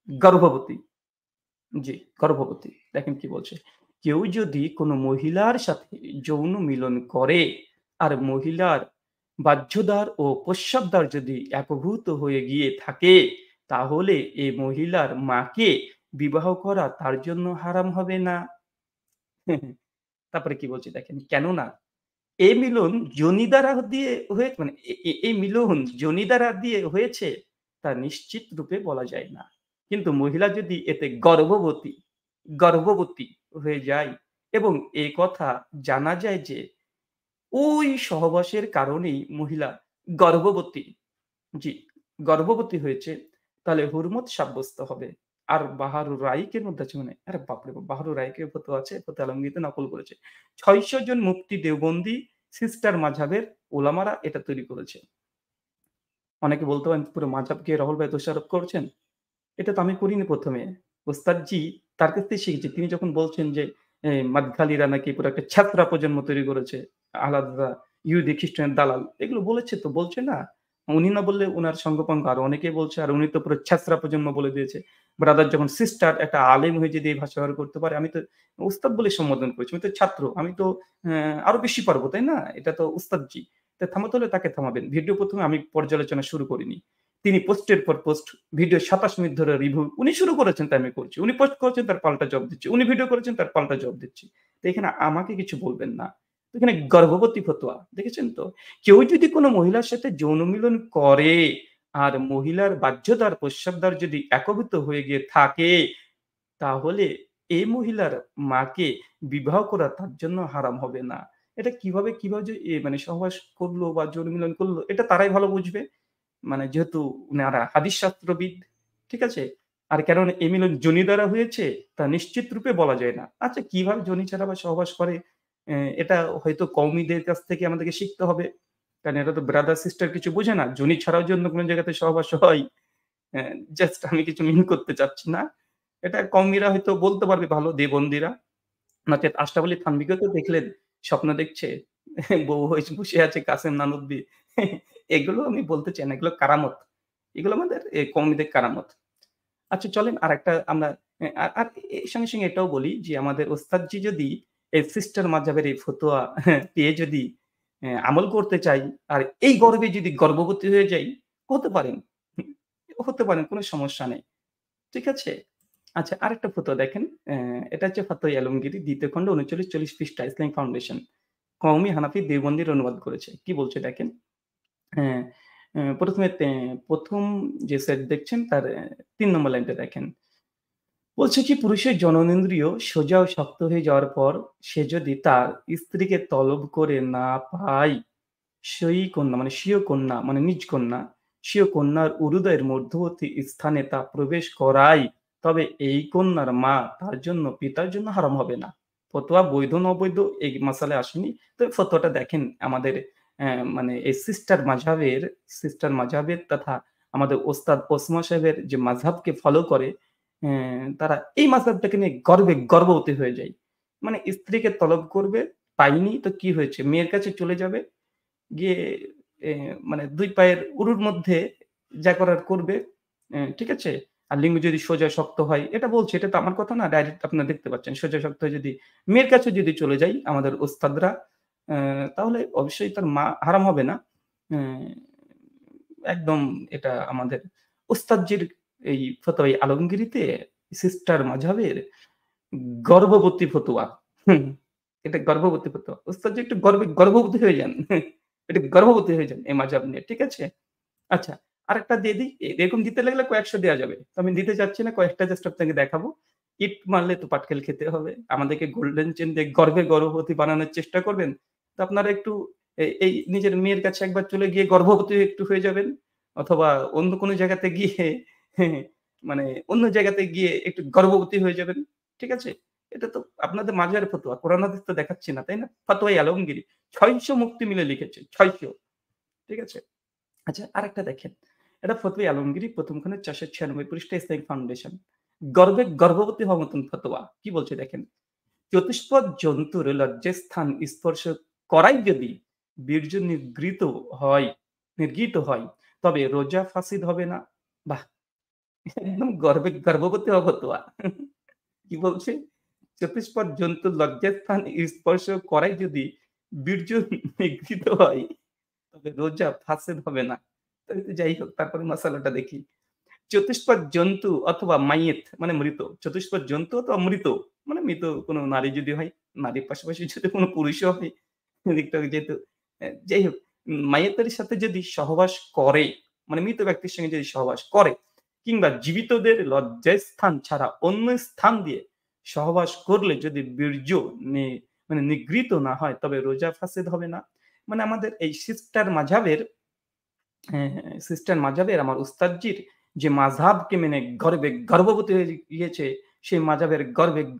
গর্ভবতী, জি, গর্ভবতী। দেখেন কি বলছে। কেউ যদি কোনো মহিলার সাথে যৌন মিলন করে আর মহিলার বাহ্যদ্বার ও প্রস্রাবদ্বার যদি একভূত হয়ে গিয়ে থাকে, তাহলে এই মহিলার মাকে বিবাহ করা তার জন্য হারাম হবে না। তারপরে কি বলছে দেখেন, কেননা এই মিলন যোনি দ্বারা দিয়ে মানে এই মিলন যোনি দ্বারা দিয়ে হয়েছে তা নিশ্চিত রূপে বলা যায় না। কিন্তু মহিলা যদি এতে গর্ভবতী হয়ে যায় এবং এ কথা জানা যায় যে ওই সহবাসের কারণেই মহিলা গর্ভবতী, জি, গর্ভবতী হয়েছে, তাহলে হুরমত সাব্যস্ত হবে। আর বাহারুর রাইকের মধ্যে আছে, মানে আরে বাপরে বাপ! বাহারুর রাইকের ফতোয়া আছে, ফতোয়া আলমগীরিতে নকল করেছে। ৬০০ জন মুফতি দেওবন্দি সিস্টার মাযহাবের উলামারা এটা তৈরি করেছে। অনেকে বলতে পারেন পুরো মাযহাবকে রাহুল ভাই দোষারোপ করছেন। এটা তো আমি করিনি ১ম এ। ওস্তাদজি তার কাছ থেকে শিখেছি। তিনি যখন বলছেন যে মাদখালিরা নাকি পুরো একটা ছ্যাঁচড়া প্রজন্ম তৈরি করেছে। আলাদা ইহুদি, খ্রিস্টানের দালাল। এগুলো বলেছে তো, বলছে না? উনি না বললে উনার সঙ্গপাঙ্গ আরো অনেকেই বলছে। আর উনি তো পুরো ছ্যাঁচড়া প্রজন্ম বলে দিয়েছে। ব্রাদার যখন সিস্টার একটা আলেম হয়ে যদি এই ভাষা ব্যবহার করতে পারে, আমি তো উস্তাদ বলে সম্বোধন করেছি। আমি তো ছাত্র। আমি তো আরো বেশি পারব, তাই না? এটা তো উস্তাদজি। তো থামাতে হলে তাকে থামাবেন। ভিডিও ১ম এ আমি পর্যালোচনা শুরু করিনি। তিনি পোস্টের পর পোস্ট, ভিডিও ২৭ মিনিট ধরে রিভিউ উনি শুরু করেছেন, তাই আমি করছি। উনি পোস্ট করেছেন, তার পাল্টা জবাব দিচ্ছি। উনি ভিডিও করেছেন, তার পাল্টা জবাব দিচ্ছি। তো এখানে আমাকে কিছু বলবেন না। তো এখানে গর্ভবতী ফতোয়া, দেখেছেন তো? কেউ যদি কোনো মহিলার সাথে যৌন মিলন করে আর মহিলার বাহ্যদ্বার, প্রস্রাবদ্বার যদি একভূত হয়ে গিয়ে থাকে, তাহলে এই মহিলার মাকে বিবাহ করা তার জন্য হারাম হবে না। এটা কিভাবে যে মানে সহবাস করলো বা যৌন মিলন করলো, এটা তারাই ভালো বুঝবে। মানে যেহেতু উনারা হাদিস শাস্ত্রবিদ, ঠিক আছে? আর কারণ এই মিলন যোনি দ্বারা হয়েছে তা নিশ্চিত রূপে বলা যায় না। আচ্ছা, কিভাবে যোনি ছাড়া বা সহবাস করে, এটা হয়তো কওমীদের কাছ থেকে আমাদেরকে শিখতে হবে। কারণ এরা তো ব্রাদার সিস্টার কিছু বোঝে না। যোনি ছাড়াও যে অন্য কোন জায়গাতে সহবাস হয়, জাস্ট আমি কিছু মিন করতে চাচ্ছি না। এটা কওমীরা হয়তো বলতে পারবে ভালো, দেবন্দীরা। নচেৎ আশরাফ আলী থানভীকেও তো দেখলেন স্বপ্ন দেখছে। বউ হয়ে বসে আছে কাসেম নানুদ্দি। এগুলো আমি বলতে চাই না। এগুলো কারামত। এগুলো আমাদের কওমীদের কারামত। আচ্ছা চলেন আরেকটা আমরা আর এর সঙ্গে এটাও বলি যে আমাদের ওস্তাদজি যদি এই সিস্টার মাযহাবের এই ফতোয়া পেয়ে যদি আমল করতে চাই আর এই গর্বে যদি গর্ভবতী হয়ে যাই, হতে পারেন। হতে পারেন, কোন সমস্যা নেই। ঠিক আছে? আচ্ছা, আরেকটা ফতোয়া দেখেন। এটা হচ্ছে ফতোয়া আলমগীরি ২য় খণ্ড ৩৯-৪০ পৃষ্ঠা, ইসলামিক ফাউন্ডেশন। কওমি হানাফি দেওবন্দির অনুবাদ করেছে। কি বলছে দেখেন। হ্যাঁ, ১ম যে সেট দেখছেন তার ৩ নম্বর লাইনটা দেখেন। বলছে কি পুরুষের জননেন্দ্রিয় সোজা ও শক্ত হয়ে যাওয়ার পর সে যদি তার স্ত্রীকে তলব করে না পায়, সেই কন্যা মানে স্বীয় কন্যা মানে নিজ কন্যা, স্বীয় কন্যার উরুদয়ের মধ্যবর্তী স্থানে তা প্রবেশ করায়, তবে এই কন্যার মা তার জন্য পিতার জন্য হারাম হবে না। ফতোয়া বৈধ না অবৈধ এই মাসালায় আসেনি। তবে ফতোয়াটা দেখেন আমাদের মানে এই সিস্টার মাযহাবের তথা আমাদের ওস্তাদ ওসমা সাহেবের যে মাযহাবকে ফলো করে, তারা এই মাযহাবটাকে নিয়ে গর্ববতী হয়ে যায়। মানে স্ত্রীকে তলব করবে, পায়নি তো কি হয়েছে? মেয়ের কাছে চলে যাবে। গিয়ে এ মানে ২ পায়ের উরুর মধ্যে যা করার করবে। ঠিক আছে? আর লিঙ্গ যদি সোজা শক্ত হয়, এটা বলছে, এটা তো আমার কথা না, ডাইরেক্ট আপনারা দেখতে পাচ্ছেন। সোজা শক্ত হয়ে যদি মেয়ের কাছে যদি চলে যাই আমাদের ওস্তাদরা, তাহলে অবশ্যই তার মা হারাম হবে না। অ্যা একদম এটা আমাদের ওস্তাদজির এই ফতোয়া আলমগীরিতে সিস্টার মাযহাবের গর্ভবতী ফতোয়া। হুম, এটা গর্ভবতী ফতোয়া। ওস্তাদজি একটু গর্ভবতী হয়ে যান। একটু গর্ভবতী হয়ে যান এই মাযহাব নিয়ে। ঠিক আছে? আচ্ছা, আরেকটা দিয়ে দিই। এরকম দিতে লাগলে কয়েকশ দেয়া যাবে। তো আমি দিতে চাচ্ছি না। কয়েকটা জাস্ট আপনাকে দেখাবো। ইট মারলে তো পাটকেল খেতে হবে। আমাদেরকে গোল্ডেন চেইন দিয়ে গর্ভবতী বানানোর চেষ্টা করবেন। তো আপনারা একটু এই নিজের মেয়ের কাছে একবার চলে গিয়ে গর্ভবতী একটু হয়ে যাবেন। অথবা অন্য কোনো জায়গাতে গিয়ে মানে অন্য জায়গাতে গিয়ে একটু গর্ভবতী হয়ে যাবেন। ঠিক আছে? এটা তো আপনাদের মাঝারের ফতোয়া। কোরআন হাদিস তো দেখাচ্ছি না, তাই না? ফতোয়ায়ে আলমগীরি ৬০০ মুফতি মিলে লিখেছে। ৬০০, ঠিক আছে? আচ্ছা, আরেকটা দেখেন। এটা ফতোয়ায়ে আলমগীরি ১ম খণ্ডের ৪৯৬ পৃষ্ঠা, ইসলামিক ফাউন্ডেশন। গর্ভবতী হওয়ার মতন ফতোয়া। কি বলছে দেখেন। চতুষ্পদ জন্তুর লজ্জাস্থান স্পর্শ করাই যদি বীর্য নির্গৃত হয়, তবে রোজা ফাসিদ হবে না। বাহ! একদম গর্ভবতী হওয়া ফতোয়া। কি বলছে? চতুষ্পদ জন্তুর লজ্জাস্থান স্পর্শ করাই যদি বীর্য নিগৃহীত হয়, তবে রোজা ফাসেদ হবে না। তো যাই হোক, তারপরে মাসালাটা দেখি। চতুষ্পদ জন্তু অথবা মাইয়েত মানে মৃত। চতুষ্পদ জন্তু অথবা মৃত মানে মৃত কোনো নারী যদি হয়, নারীর পাশাপাশি যদি কোনো পুরুষও হয়, এদিকটা যেহেতু যাই হোক, মাইয়েতের সাথে যদি সহবাস করে, মানে মৃত ব্যক্তির সঙ্গে যদি সহবাস করে, কিংবা জীবিতদের লজ্জাস্থান ছাড়া অন্য স্থান দিয়ে সহবাস করলে যদি বীর্য নি মানে নিগৃহীত না হয়, তবে রোজা ফাসেদ হবে না। মানে আমাদের এই সিস্টার মাযহাবের আমার উস্তাদজির যে মাযহাবকে মেনে গর্ভবতী হয়ে গিয়েছে, সেই মাযহাবের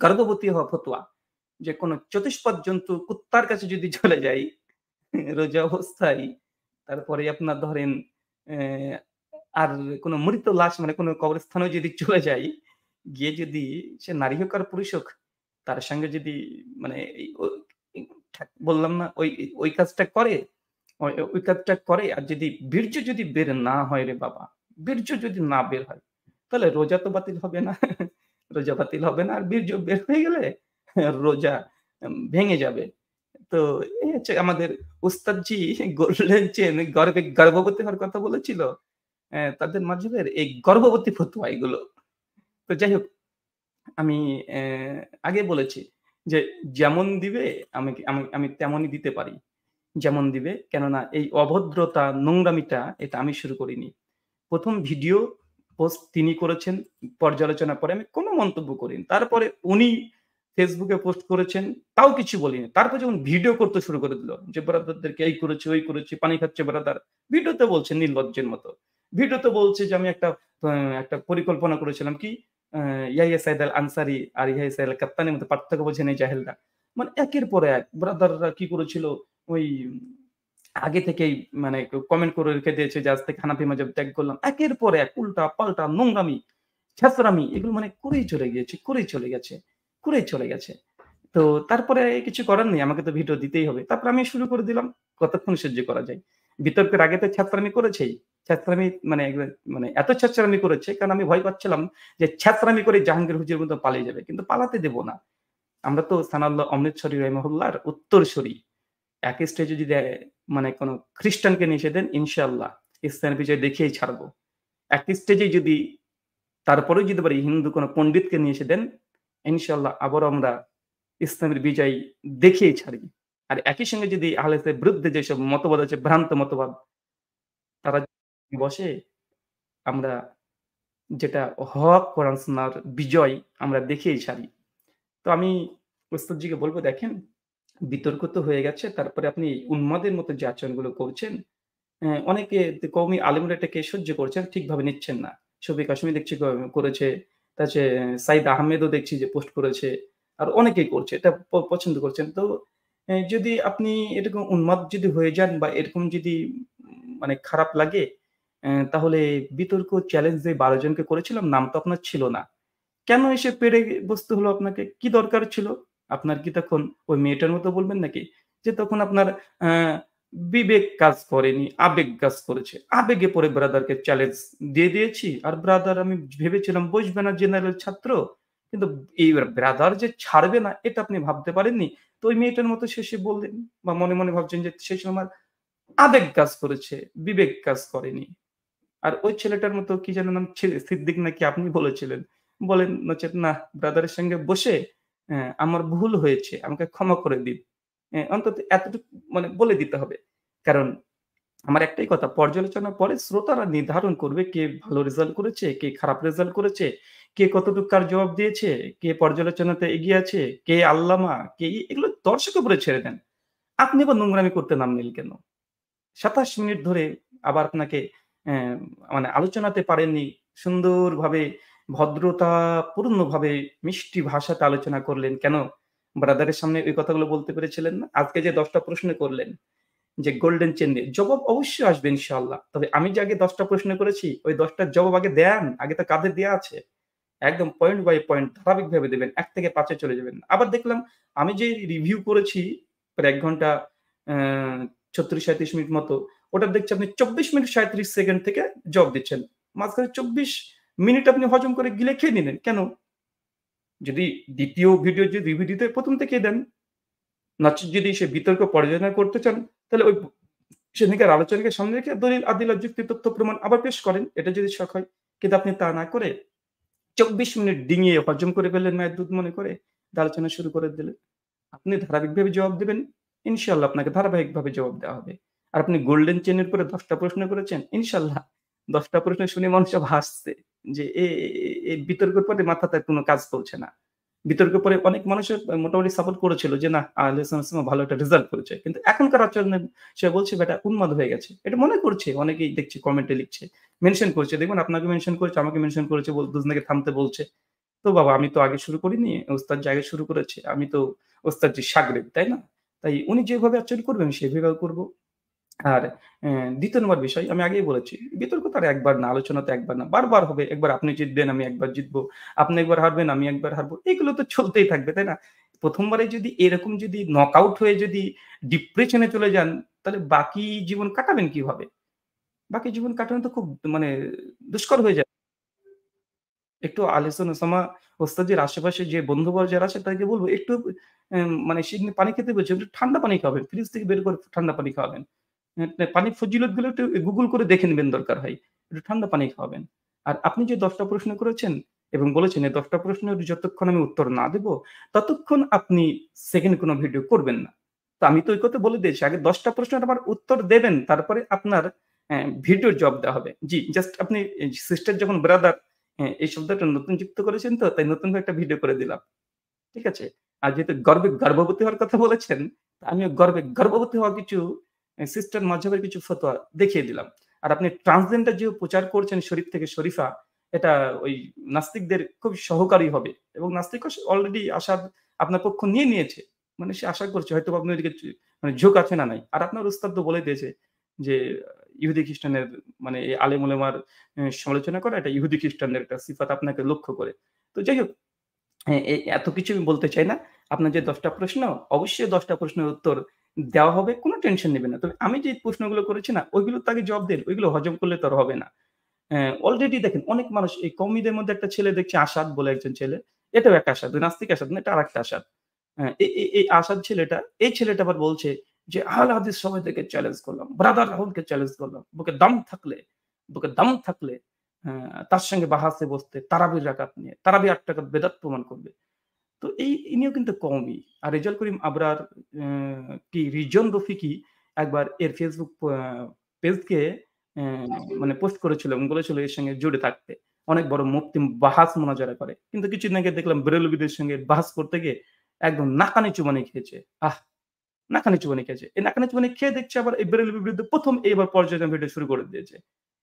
গর্ভবতী হওয়া ফতোয়া। যে কোনো চতুষ্পদ জন্তু কুত্তার কাছে যদি চলে যাই রোজা অবস্থায়, তারপরে আপনার ধরেন অ্যা আর কোনো মৃত লাশ মানে কোনো কবরস্থানেও যদি চলে যাই, গিয়ে যদি সে নারী হোক আর পুরুষ হোক, তার সঙ্গে যদি মানে এই ও ই বললাম না ওই কাজটা করে, ওই কাজটা করে আর যদি বীর্য যদি বের না হয় রে বাবা, বীর্য যদি না বের হয়, তাহলে রোজা তো বাতিল হবে না। রোজা বাতিল হবে না। আর বীর্য বের হয়ে গেলে রোজা ভেঙে যাবে। তো এই হচ্ছে আমাদের উস্তাদজি বললেন যে গর্ভবতী হওয়ার কথা বলেছিল। তাদের মাযহাবের এই গর্ভবতী ফতোয়া এগুলো। তো যাই হোক, আমি আগে বলেছি যে যেমন দিবে আমি তেমনই দিতে পারি। যেমন দিবে। কেননা এই অভদ্রতা, নোংরামিটা এটা আমি শুরু করিনি। ১ম ভিডিও পোস্ট তিনি করেছেন। পর্যালোচনার পরে আমি কোন মন্তব্য করিনি। তারপরে উনি ফেসবুকে পোস্ট করেছেন, তাও কিছু বলিনি। তারপর যখন ভিডিও করতে শুরু করে দিল যে, "ব্রাদারদেরকে এই করেছি, ওই করেছি, পানি খাচ্ছে ব্রাদার।" ভিডিওতে বলছে নির্লজ্জের মতো। ভিডিওতে বলছে যে, "আমি আ একটা পরিকল্পনা করেছিলাম।" কি? আ ইয়াহিয়া সাইদ আল আনসারী আর ইয়াহিয়া সাইদ আল কাত্তানির মধ্যে পার্থক্য বোঝেন এই জাহেলরা। মানে একের পর এক ব্রাদাররা কি করেছিল, ওই আগে থেকেই মানে কমেন্ট করে রেখে দিয়েছে যে আজ থেকে হানাফি মাযহাব ত্যাগ করলাম। একের পর এক উল্টা-পাল্টা নোংরামি, ছ্যাঁচড়ামি এগুলো মানে করেই চলে গেছে। তো তারপরে কিছু করার নেই। আমাকে তো ভিডিও দিতেই হবে। তারপরে আমি শুরু করে দিলাম। কতক্ষণ সহ্য করা যায়। বিতর্কের আগে তো ছ্যাঁচড়ামি করেছেই। ছ্যাঁচড়ামি মানে মানে এত ছ্যাঁচড়ামি করেছে, কারণ আমি ভয় পাচ্ছিলাম যে ছ্যাঁচড়ামি করে জাহাঙ্গীর হুজুরের মতো পালিয়ে যাবে। কিন্তু পালাতে দেব না। আমরা তো সানাউল্লাহ অমৃতসরী রাহিমাহুল্লাহর উত্তরসূরি। এক স্টেজে যদি মানে কোন খ্রিস্টানকে নিয়ে এসে দেন, ইনশাআল্লাহ ইসলামের বিজয় দেখিয়েই ছাড়বো। এক স্টেজেই যদি তারপরেও যদি পারি হিন্দু কোন পণ্ডিতকে নিয়ে এসে দেন, ইনশাআল্লাহ আবারও আমরা ইসলামের বিজয় দেখিয়েই ছাড়ি। আর একই সঙ্গে যদি আহলে হাদিসের বিরুদ্ধে যেসব মতবাদ আছে, ভ্রান্ত মতবাদ, তারা যদি বসে, আমরা যেটা হক কোরআন সুন্নাহর বিজয় আমরা দেখিয়েই ছাড়ি। তো আমি ওস্তাদজিকে বলব, দেখেন বিতর্ক তো হয়ে গেছে। তারপরে আপনি উন্মাদের মতো যে আচরণগুলো করছেন, অনেকে কওমি আলেমরা এটাকে সহ্য করছেন, ঠিকভাবে নিচ্ছেন না। শফিক হাশমি দেখছি করেছে। তারপরে সাইদ আহমেদও দেখছি যে পোস্ট করেছে। আর অনেকেই করছে। এটা পছন্দ করছেন। তো যদি আপনি এরকম উন্মাদ যদি হয়ে যান বা এরকম যদি মানে খারাপ লাগে, তাহলে বিতর্ক চ্যালেঞ্জ যে ১২ জনকে করেছিলাম, নাম তো আপনার ছিল না। কেন এসে পেরে বসতে হলো আপনাকে? কি দরকার ছিল? আপনার কি তখন ওই মেয়েটার মতো বলবেন নাকি? যে তখন আপনার আ বিবেক কাজ করেনি, আবেগ কাজ করেছে। আবেগে পড়ে ব্রাদারকে চ্যালেঞ্জ দিয়ে দিয়েছি। আর ব্রাদার আমি ভেবেছিলাম বসবে না, জেনারেল ছাত্র। কিন্তু এই ব্রাদার যে ছাড়বে না এটা আপনি ভাবতে পারেননি। তো ওই মেয়েটার মতো শেষে বললেন বা মনে ভাবছেন যে সে সময় আমার আবেগ কাজ করেছে, বিবেক কাজ করেনি। আর ওই ছেলেটার মতো কি যেন নাম সিদ্দিক নাকি আপনি বলেছিলেন। বলেন নচেৎ না, ব্রাদারের সঙ্গে বসে আমার ভুল হয়েছে। আমাকে ক্ষমা করে দিন। অন্তত এতটুকু মানে বলে দিতে হবে। কারণ আমার একটাই কথা, পর্যালোচনার পরে শ্রোতারা নির্ধারণ করবে কে ভালো রেজাল্ট করেছে, কে খারাপ রেজাল্ট করেছে, কে কতটুক কার জবাব দিয়েছে, কে পর্যালোচনাতে এগিয়ে আছে, কে আল্লামা, কে এগুলো দর্শকের উপরে ছেড়ে দেন। আপনি আবার নোংরামি করতে নামলেন কেন? ২৭ মিনিট ধরে আবার আপনাকে মানে আলোচনাতে পারেননি। সুন্দরভাবে ভদ্রতাপূর্ণভাবে মিষ্টি ভাষাতে আলোচনা করলেন। কেন? ব্রাদারের সামনে ওই কথাগুলো বলতে পেরেছিলেন না? আজকে যে ১০ টা প্রশ্ন করলেন যে গোল্ডেন চেইন নিয়ে, জবাব অবশ্যই আসবে ইনশাআল্লাহ। তবে আমি যে আগে ১০ টা প্রশ্ন করেছি, ওই ১০ টার জবাব আগে দেন। আগে তো কাঁধে দেয়া আছে। একদম পয়েন্ট বাই পয়েন্ট ধারাবাহিকভাবে দেবেন। ১ থেকে ৫ এ চলে যাবেন। আবার দেখলাম আমি যে রিভিউ করেছি প্রায় ১ ঘন্টা অ্যা ৩৬-৩৭ মিনিট মতো, ওটা দেখছি আপনি ২৪ মিনিট ৩৭ সেকেন্ড থেকে জবাব দিচ্ছেন। মাঝখানে ২৪ মিনিট আপনি হজম করে গিলে খেয়ে নিলেন। কেন? যদি ২য় ভিডিও যদি রিভিউ দিতে ১ম থেকেই দেন। নচেৎ যদি সে বিতর্ক পর্যালোচনা করতে চান, তাহলে ওই সেদিনকার আলোচনাকে সামনে রেখে দলিল, আদিলত, যুক্তি, তথ্য, প্রমাণ আবার পেশ করেন। এটা যদি শখ হয়। কিন্তু আপনি তা না করে ২৪ মিনিট ডিঙিয়ে হজম করে ফেললেন মায়ের দুধ মনে করে, দিয়ে আলোচনা শুরু করে দিলেন। আপনি ধারাবাহিকভাবে জবাব দিবেন। ইনশাআল্লাহ আপনাকে ধারাবাহিকভাবে জবাব দেওয়া হবে। আর আপনি গোল্ডেন চেইন এর উপরে ১০ টা প্রশ্ন করেছেন। ইনশাআল্লাহ ১০ টা প্রশ্ন শুনে মানুষ সব হাসছে যে এ বিতর্কের পরে মাথাতে আর কোন কাজ করছে না। বিতর্কের পরে অনেক মানুষের মোটামুটি সাপোর্ট করেছিল যে, না আহলে সুন্নাহ ভালো একটা রেজাল্ট করেছে। কিন্তু এখনকার আচরণে সে বলছে ব্যাটা উন্মাদ হয়ে গেছে। এটা মনে করছে অনেকেই দেখছি কমেন্টে লিখছে। মেনশন করছে। দেখবেন আপনাকে মেনশন করেছে, আমাকে মেনশন করেছে, দুজনকে থামতে বলছে। তো বাবা আমি তো আগে শুরু করিনি। ওস্তাদ যে আগে শুরু করেছে। আমি তো ওস্তাদজির শাগরেদ, তাই না? তাই উনি যেভাবে আচরণ করবেন সেভাবে করব। আর ২য় নম্বর বিষয় আমি আগেই বলেছি। বিতর্ক তো আর একবার না, আলোচনা তো একবার না। বারবার হবে। একবার আপনি জিতবেন, আমি একবার জিতবো। আপনি একবার হারবেন, আমি একবার হারবো। এগুলো তো চলতেই থাকবে, তাই না? ১ম বারে যদি এরকম যদি নকআউট হয়ে যদি ডিপ্রেশন এ চলে যান, তাহলে বাকি জীবন কাটাবেন কিভাবে? বাকি জীবন কাটানো তো খুব মানে দুষ্কর হয়ে যায়। একটু আহলে ওসামা ওস্তাদের আশেপাশে যে বন্ধু-বান্ধব যারা আছে তাদেরকে বলব একটু মানে সেদিন পানি খেতে বলছি, একটু ঠান্ডা পানি খাওয়াবেন। ফ্রিজ থেকে বের করে ঠান্ডা পানি খাওয়াবেন। পানির ফজিলতগুলো একটু গুগল করে দেখে নিবেন দরকার হয়। একটু ঠান্ডা পানি খাওয়াবেন। আর আপনি যে ১০ টা প্রশ্ন করেছেন এবং বলেছেন এই ১০ টা প্রশ্নের যতক্ষণ আমি উত্তর না দেব, ততক্ষণ আপনি সেকেন্ড কোন ভিডিও করবেন না। তো আমি তো ওই কথা বলে দিয়েছি। আগে ১০ টা প্রশ্নের আমার উত্তর দেবেন, তারপরে আপনার ভিডিওর জবাব দেওয়া হবে। জি, জাস্ট আপনি সিস্টার যখন ব্রাদার এই শব্দটা নতুন যুক্ত করেছেন তো, তাই নতুন করে একটা ভিডিও করে দিলাম। ঠিক আছে? আর যেহেতু গর্বে গর্ভবতী হওয়ার কথা বলেছেন, তা আমিও গর্বে গর্ভবতী হওয়া কিছু সিস্টার মাযহাবের কিছু ফতোয়া দেখিয়ে দিলাম। আর আপনি ট্রান্সজেন্ডার যে প্রচার করছেন শরীফ থেকে শরীফা, এটা ওই নাস্তিকদের খুব সহকারী হবে এবং নাস্তিকও অলরেডি আশার আপনার পক্ষ নিয়ে নিয়েছে। মানে সে আশা করছে হয়তোবা আপনার ওইদিকে মানে ঝোঁক আছে না নাই। আর আপনার উস্তাদ তো বলে দিয়েছে যে ইহুদি খ্রিস্টানের মানে এই আলেম ওলামার সমালোচনা করা এটা ইহুদি খ্রিস্টানদের একটা সিফাত আপনাকে লক্ষ্য করে। তো যাই হোক এত কিছু আমি বলতে চাই না। আপনার যে ১০ টা প্রশ্ন, অবশ্যই ১০ টা প্রশ্নের উত্তর দেওয়া হবে। কোন টেনশন নিবেন না। তবে আমি যে প্রশ্নগুলো করেছি না, ওইগুলো তো আগে জবাব দেন। ওইগুলো হজম করলে তো আর হবে না। অলরেডি দেখেন অনেক মানুষ এই কওমিদের মধ্যে একটা ছেলে দেখছি আসাদ বলে একজন ছেলে। এটাও একটা আসাদ। ওই নাস্তিক আসাদ না, এটা আরেকটা আসাদ। হ্যাঁ, এই আসাদ ছেলেটা, এই ছেলেটা আবার বলছে যে, "আহলে হাদিস সবাইকে চ্যালেঞ্জ করলাম। ব্রাদার রাহুলকে চ্যালেঞ্জ করলাম। বুকে দম থাকলে তার সঙ্গে বাহাসে বসতে তারাবির রাকাত নিয়ে। তারাবি ৮ রাকাত বেদাত প্রমাণ করবে।" তো ইনিও কিন্তু কওমি। আর রেজাউল করিম আবরার কি রিজন রফিকি একবার এর Facebook পেজকে মানে পোস্ট করেছিল এবং বলেছিল এর সঙ্গে জুড়ে থাকতে। অনেক বড় মুফতি বাহাস মোনাজারা করে। কিন্তু কিছুদিন আগে দেখলাম বেরেলবিদের সঙ্গে বাহাস করতে গিয়ে একদম নাকানি চুবানি খেয়েছে। নাকানি চুবানি খেয়েছে। এই নাকানি চুবানি খেয়ে দেখছি আবার এই বেরেলবির বিরুদ্ধে ১ম এইবার পর্যালোচনা ভিডিও শুরু করে দিয়েছে।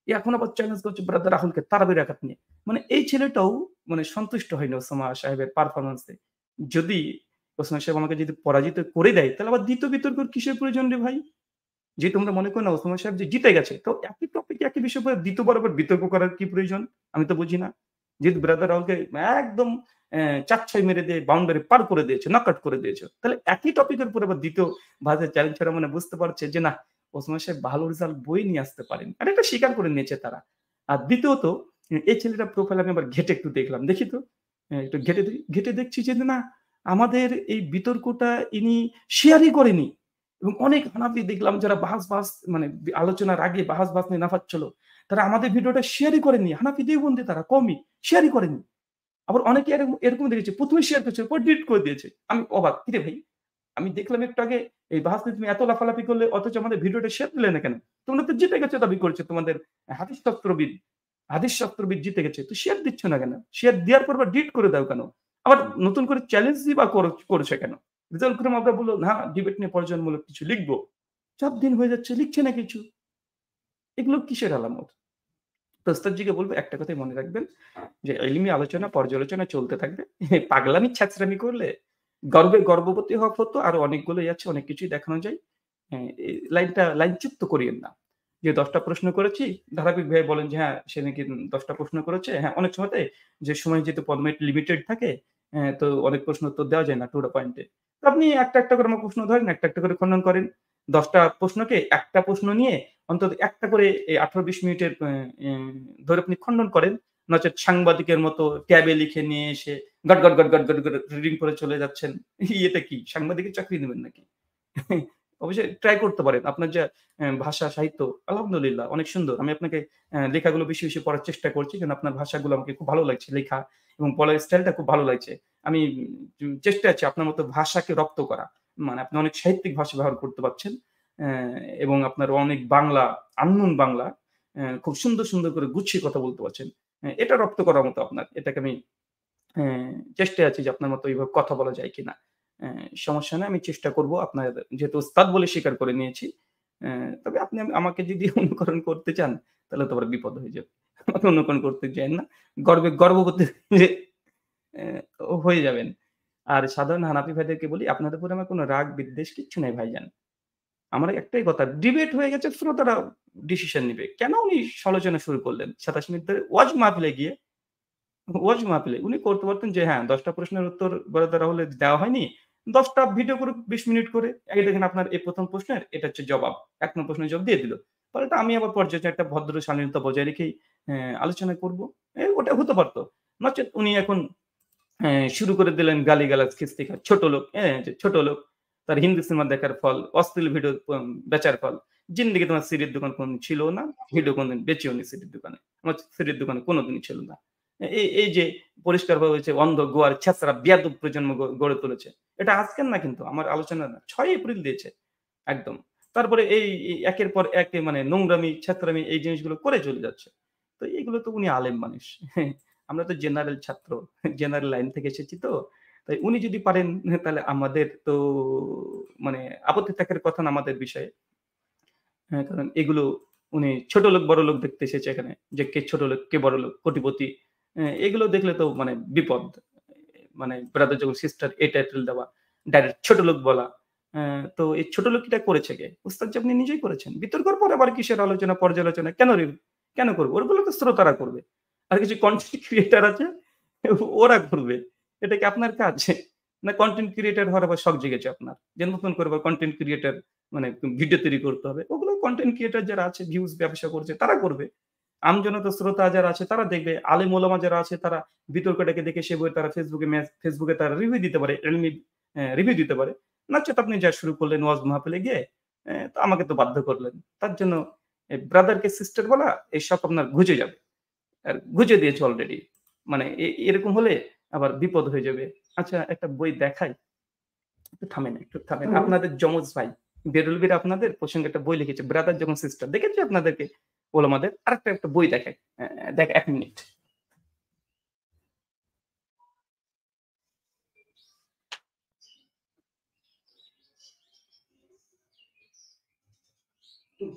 এখন আবার চ্যালেঞ্জ করছে ব্রাদার রাহুলকে তারাবির রাকাত নিয়ে। মানে এই ছেলেটাও মানে সন্তুষ্ট হয়নি ওসামা সাহেবের পারফরম্যান্স এ। যদি ওসমান সাহেব আমাকে যদি পরাজিত করে দেয়, তাহলে আবার ২য় বিতর্কের কিসের প্রয়োজন রে ভাই? যে তোমরা মনে করো না ওসমান সাহেব যে জিতে গেছে, তো একই টপিকে একই বিষয় উপরে ২য় বার আবার বিতর্ক করার কি প্রয়োজন? আমি তো বুঝি না। যেহেতু ব্রাদার রাহুলকে একদম ৪-৬ মেরে দিয়ে বাউন্ডারি পার করে দিয়েছে, নক আউট করে দিয়েছে। তাহলে একই টপিকের উপর আবার ২য় ভাবে চ্যালেঞ্জ করা মানে বুঝতে পারছে যে না, ওসমান সাহেব ভালো রেজাল্ট বয়ে নিয়ে আসতে পারেন। আর এটা স্বীকার করে নিয়েছে তারা। আর দ্বিতীয়ত এই ছেলেটার প্রোফাইল আমি আবার ঘেঁটে একটু দেখলাম। দেখি তো? একটু ঘেঁটে দেখি। ঘেঁটে দেখছি যে না, আমাদের এই বিতর্কটা ইনি শেয়ারই করেনি। এবং অনেক হানাফি দেখলাম যারা বাহাস মানে আলোচনার আগে বাহাস নিয়ে লাফাচ্ছিল। তারা আমাদের ভিডিওটা শেয়ারই করেনি। হানাফি দেওবন্দি তারা কমই। শেয়ারই করেনি। আবার অনেকে এরকম দেখেছি ১ম এ শেয়ার করেছে, পরে ডিলিট করে দিয়েছে। আমি অবাক। কিরে ভাই? আমি দেখলাম একটু আগে এই বাহাস নিয়ে তুমি এত লাফালাফি করলে অথচ আমাদের ভিডিওটা শেয়ার দিলে না কেন? তোমরা তো জিতে গেছো দাবি করছে তোমাদের হাদিস শাস্ত্রবিদ জিতে গেছে। তো শেয়ার দিচ্ছ না কেন? শেয়ার দেওয়ার পর আবার ডিলিট করে দাও কেন? আবার নতুন করে চ্যালেঞ্জই বা করেছে কেন? রেজাউল করিম আবরার বলল, "না, ডিবেট নিয়ে পর্যায়নমূলক কিছু লিখব।" ৪ দিন হয়ে যাচ্ছে লিখছে না কিছু। এগুলো কিসের আলামত? তো ওস্তাদজিকে বলব একটা কথাই মনে রাখবেন যে ইলমি আলোচনা, পর্যালোচনা চলতে থাকবে। পাগলামি ছ্যাচরামি করলে গর্ববতী হওয়া হতো আরো অনেকগুলোই আছে, অনেক কিছুই দেখানো যায়। হ্যাঁ, এই লাইনচ্যুত করিয়েন না। যে ১০ টা প্রশ্ন করেছি, ধারাবাহিকভাবে বলেন যে হ্যাঁ, সে নাকি ১০ টা প্রশ্ন করেছে। হ্যাঁ, অনেক সময়তে যে সময় যেহেতু ফরমেট লিমিটেড থাকে, তো অনেক প্রশ্ন উত্তর দেওয়া যায় না টু দ্যা পয়েন্ট এ। তো আপনি একটা করে আমার প্রশ্ন ধরেন, একটা করে খণ্ডন করেন। ১০ টা প্রশ্নকে একটা প্রশ্ন নিয়ে অন্তত একটা করে এই ১৮-২০ মিনিটের এ ধরে আপনি খণ্ডন করেন। নচেৎ সাংবাদিকের মতো ট্যাবে লিখে নিয়ে এসে গট রিডিং করে চলে যাচ্ছেন। এটা কি? সাংবাদিকের চাকরি নিবেন নাকি? অবশ্যই ট্রাই করতে পারেন। আপনার যে ভাষা, সাহিত্য আলহামদুলিল্লাহ অনেক সুন্দর। আমি আপনাকে লেখাগুলো বেশি পড়ার চেষ্টা করছি। কারণ আপনার ভাষাগুলো আমাকে খুব ভালো লাগছে লেখা এবং বলার স্টাইলটা খুব ভালো লাগছে। আমি চেষ্টায় আছি আপনার মতো ভাষাকে রপ্ত করা। মানে আপনি অনেক সাহিত্যিক ভাষা ব্যবহার করতে পারছেন। অ্যা এবং আপনার অনেক বাংলা, আননোন বাংলা খুব সুন্দর করে গুছিয়ে কথা বলতে পারছেন। এটা রপ্ত করার মতো আপনার। এটাকে আমি চেষ্টায় আছি যে আপনার মতো এইভাবে কথা বলা যায় কিনা। অ্যা সমস্যা নাই আমি চেষ্টা করব। আপনার যেহেতু ওস্তাদ বলে স্বীকার করে নিয়েছি। তবে আপনি আমাকে যদি অনুকরণ করতে চান তাহলে তো আবার বিপদ হয়ে যাবে। আমাকে অনুকরণ করতে চাইয়েন না। গর্ববোধে হয়ে যাবেন। আর সাধারণ হানাফি ভাইদেরকে বলি আপনাদের উপরে আমার কোন রাগ বিদ্বেষ কিচ্ছু নাই ভাইজান। আমার একটাই কথা ডিবেট হয়ে গেছে শ্রোতারা ডিসিশন নিবে। কেন উনি সমালোচনা শুরু করলেন? ২৭ মিনিট ধরে ওয়াজ মাহফিলে গিয়ে ওয়াজ মাহফিলে। উনি করতে পারতেন যে হ্যাঁ, ১০ টা প্রশ্নের উত্তর বরাদ্দ রাহুলের দেওয়া হয়নি। ১০ টা ভিডিও করুক ২০ মিনিট করে। এই দেখেন আপনার এই ১ম প্রশ্নের এটা হচ্ছে জবাব। ১ নং প্রশ্নের জবাব দিয়ে দিল। পাল্টা আমি আবার পর্যায়ে একটা ভদ্র শালীনতা বজায় রেখেই আলোচনা করব। ওটা হতে পারত। নচেৎ উনি এখন শুরু করে দিলেন গালিগালাজ খিস্তিখা। ছোট লোক, যে ছোট লোক, তার হিন্দি সিনেমা দেখার ফল, অশ্লীল ভিডিও বেচার ফল। জিন্দেগি তোমার সিডির দোকান কোনদিন ছিল না। ভিডিও কোনদিন বেচেওনি সিডির দোকানে। আমার সিডির দোকানে কোনদিনই ছিল না। এই যে পরিষ্কারভাবে হচ্ছে অন্ধ, গোয়ার, ছেঁচড়া, বেয়াদব প্রজন্ম গড়ে তুলেছে। এটা আজকের না কিন্তু আমার আলোচনা না। ৬ এপ্রিল দিয়েছে একদম। তারপরে এই একের পর এক মানে নোংরামি, ছেঁচড়ামি এই জিনিসগুলো করে চলে যাচ্ছে। তো এগুলো তো উনি আলেম মানুষ। আমরা তো জেনারেল ছাত্র। জেনারেল লাইন থেকে এসেছি তো। তাই উনি যদি পারেন তাহলে আমাদের তো মানে আপত্তি থাকার কথা না আমাদের বিষয়ে। কারণ এগুলো উনি ছোট লোক, বড়লোক দেখতে এসেছে এখানে। যে কে ছোট লোক, কে বড়লোক, কোটিপতি। এগুলো দেখলে তো মানে বিপদ। মানে ব্রাদার যখন সিস্টার এই টাইটেল দেওয়া, ডাইরেক্ট ছোট লোক বলা। তো এই ছোট লোকিটা করেছে কে? ওস্তাদ যে আপনি নিজেই করেছেন। বিতর্কের পর আবার কিসের আলোচনা, পর্যালোচনা? কেন করব? ওগুলো তো শ্রোতারা করবে। আর কিছু কনটেন্ট ক্রিয়েটর আছে ওরা করবে। এটা কি আপনার কাজ? না কনটেন্ট ক্রিয়েটর হওয়ার আবার শখ জেগেছে আপনার। যে নতুন করে আবার কনটেন্ট ক্রিয়েটর মানে ভিডিও তৈরি করতে হবে। ওগুলো কনটেন্ট ক্রিয়েটর যারা আছে ভিউজ ব্যবসা করছে তারা করবে। আমজনতা শ্রোতা যারা আছে তারা দেখবে। আলেম ওলামা যারা আছে তারা বিতর্কটাকে দেখে সে বইয়ে তারা ফেসবুকে তারা রিভিউ দিতে পারে। এলমি রিভিউ দিতে পারে। নচেৎ আপনি যা শুরু করলেন ওয়াজ মাহফিলে গিয়ে তো আমাকে তো বাধ্য করলেন। তার জন্য ব্রাদারকে সিস্টার বলা এসব আপনার ঘুচে যাবে। আর ঘুচে দিয়েছে অলরেডি। মানে এরকম হলে আবার বিপদ হয়ে যাবে। আচ্ছা একটা বই দেখাই। একটু থামেন। আপনাদের যমজ ভাই বেরলভীর আপনাদের প্রসঙ্গে একটা বই লিখেছে। ব্রাদার যখন সিস্টার দেখেছি আপনাদেরকে ওলামাদের। আরেকটা বই দেখাই। দেখ ১ মিনিট।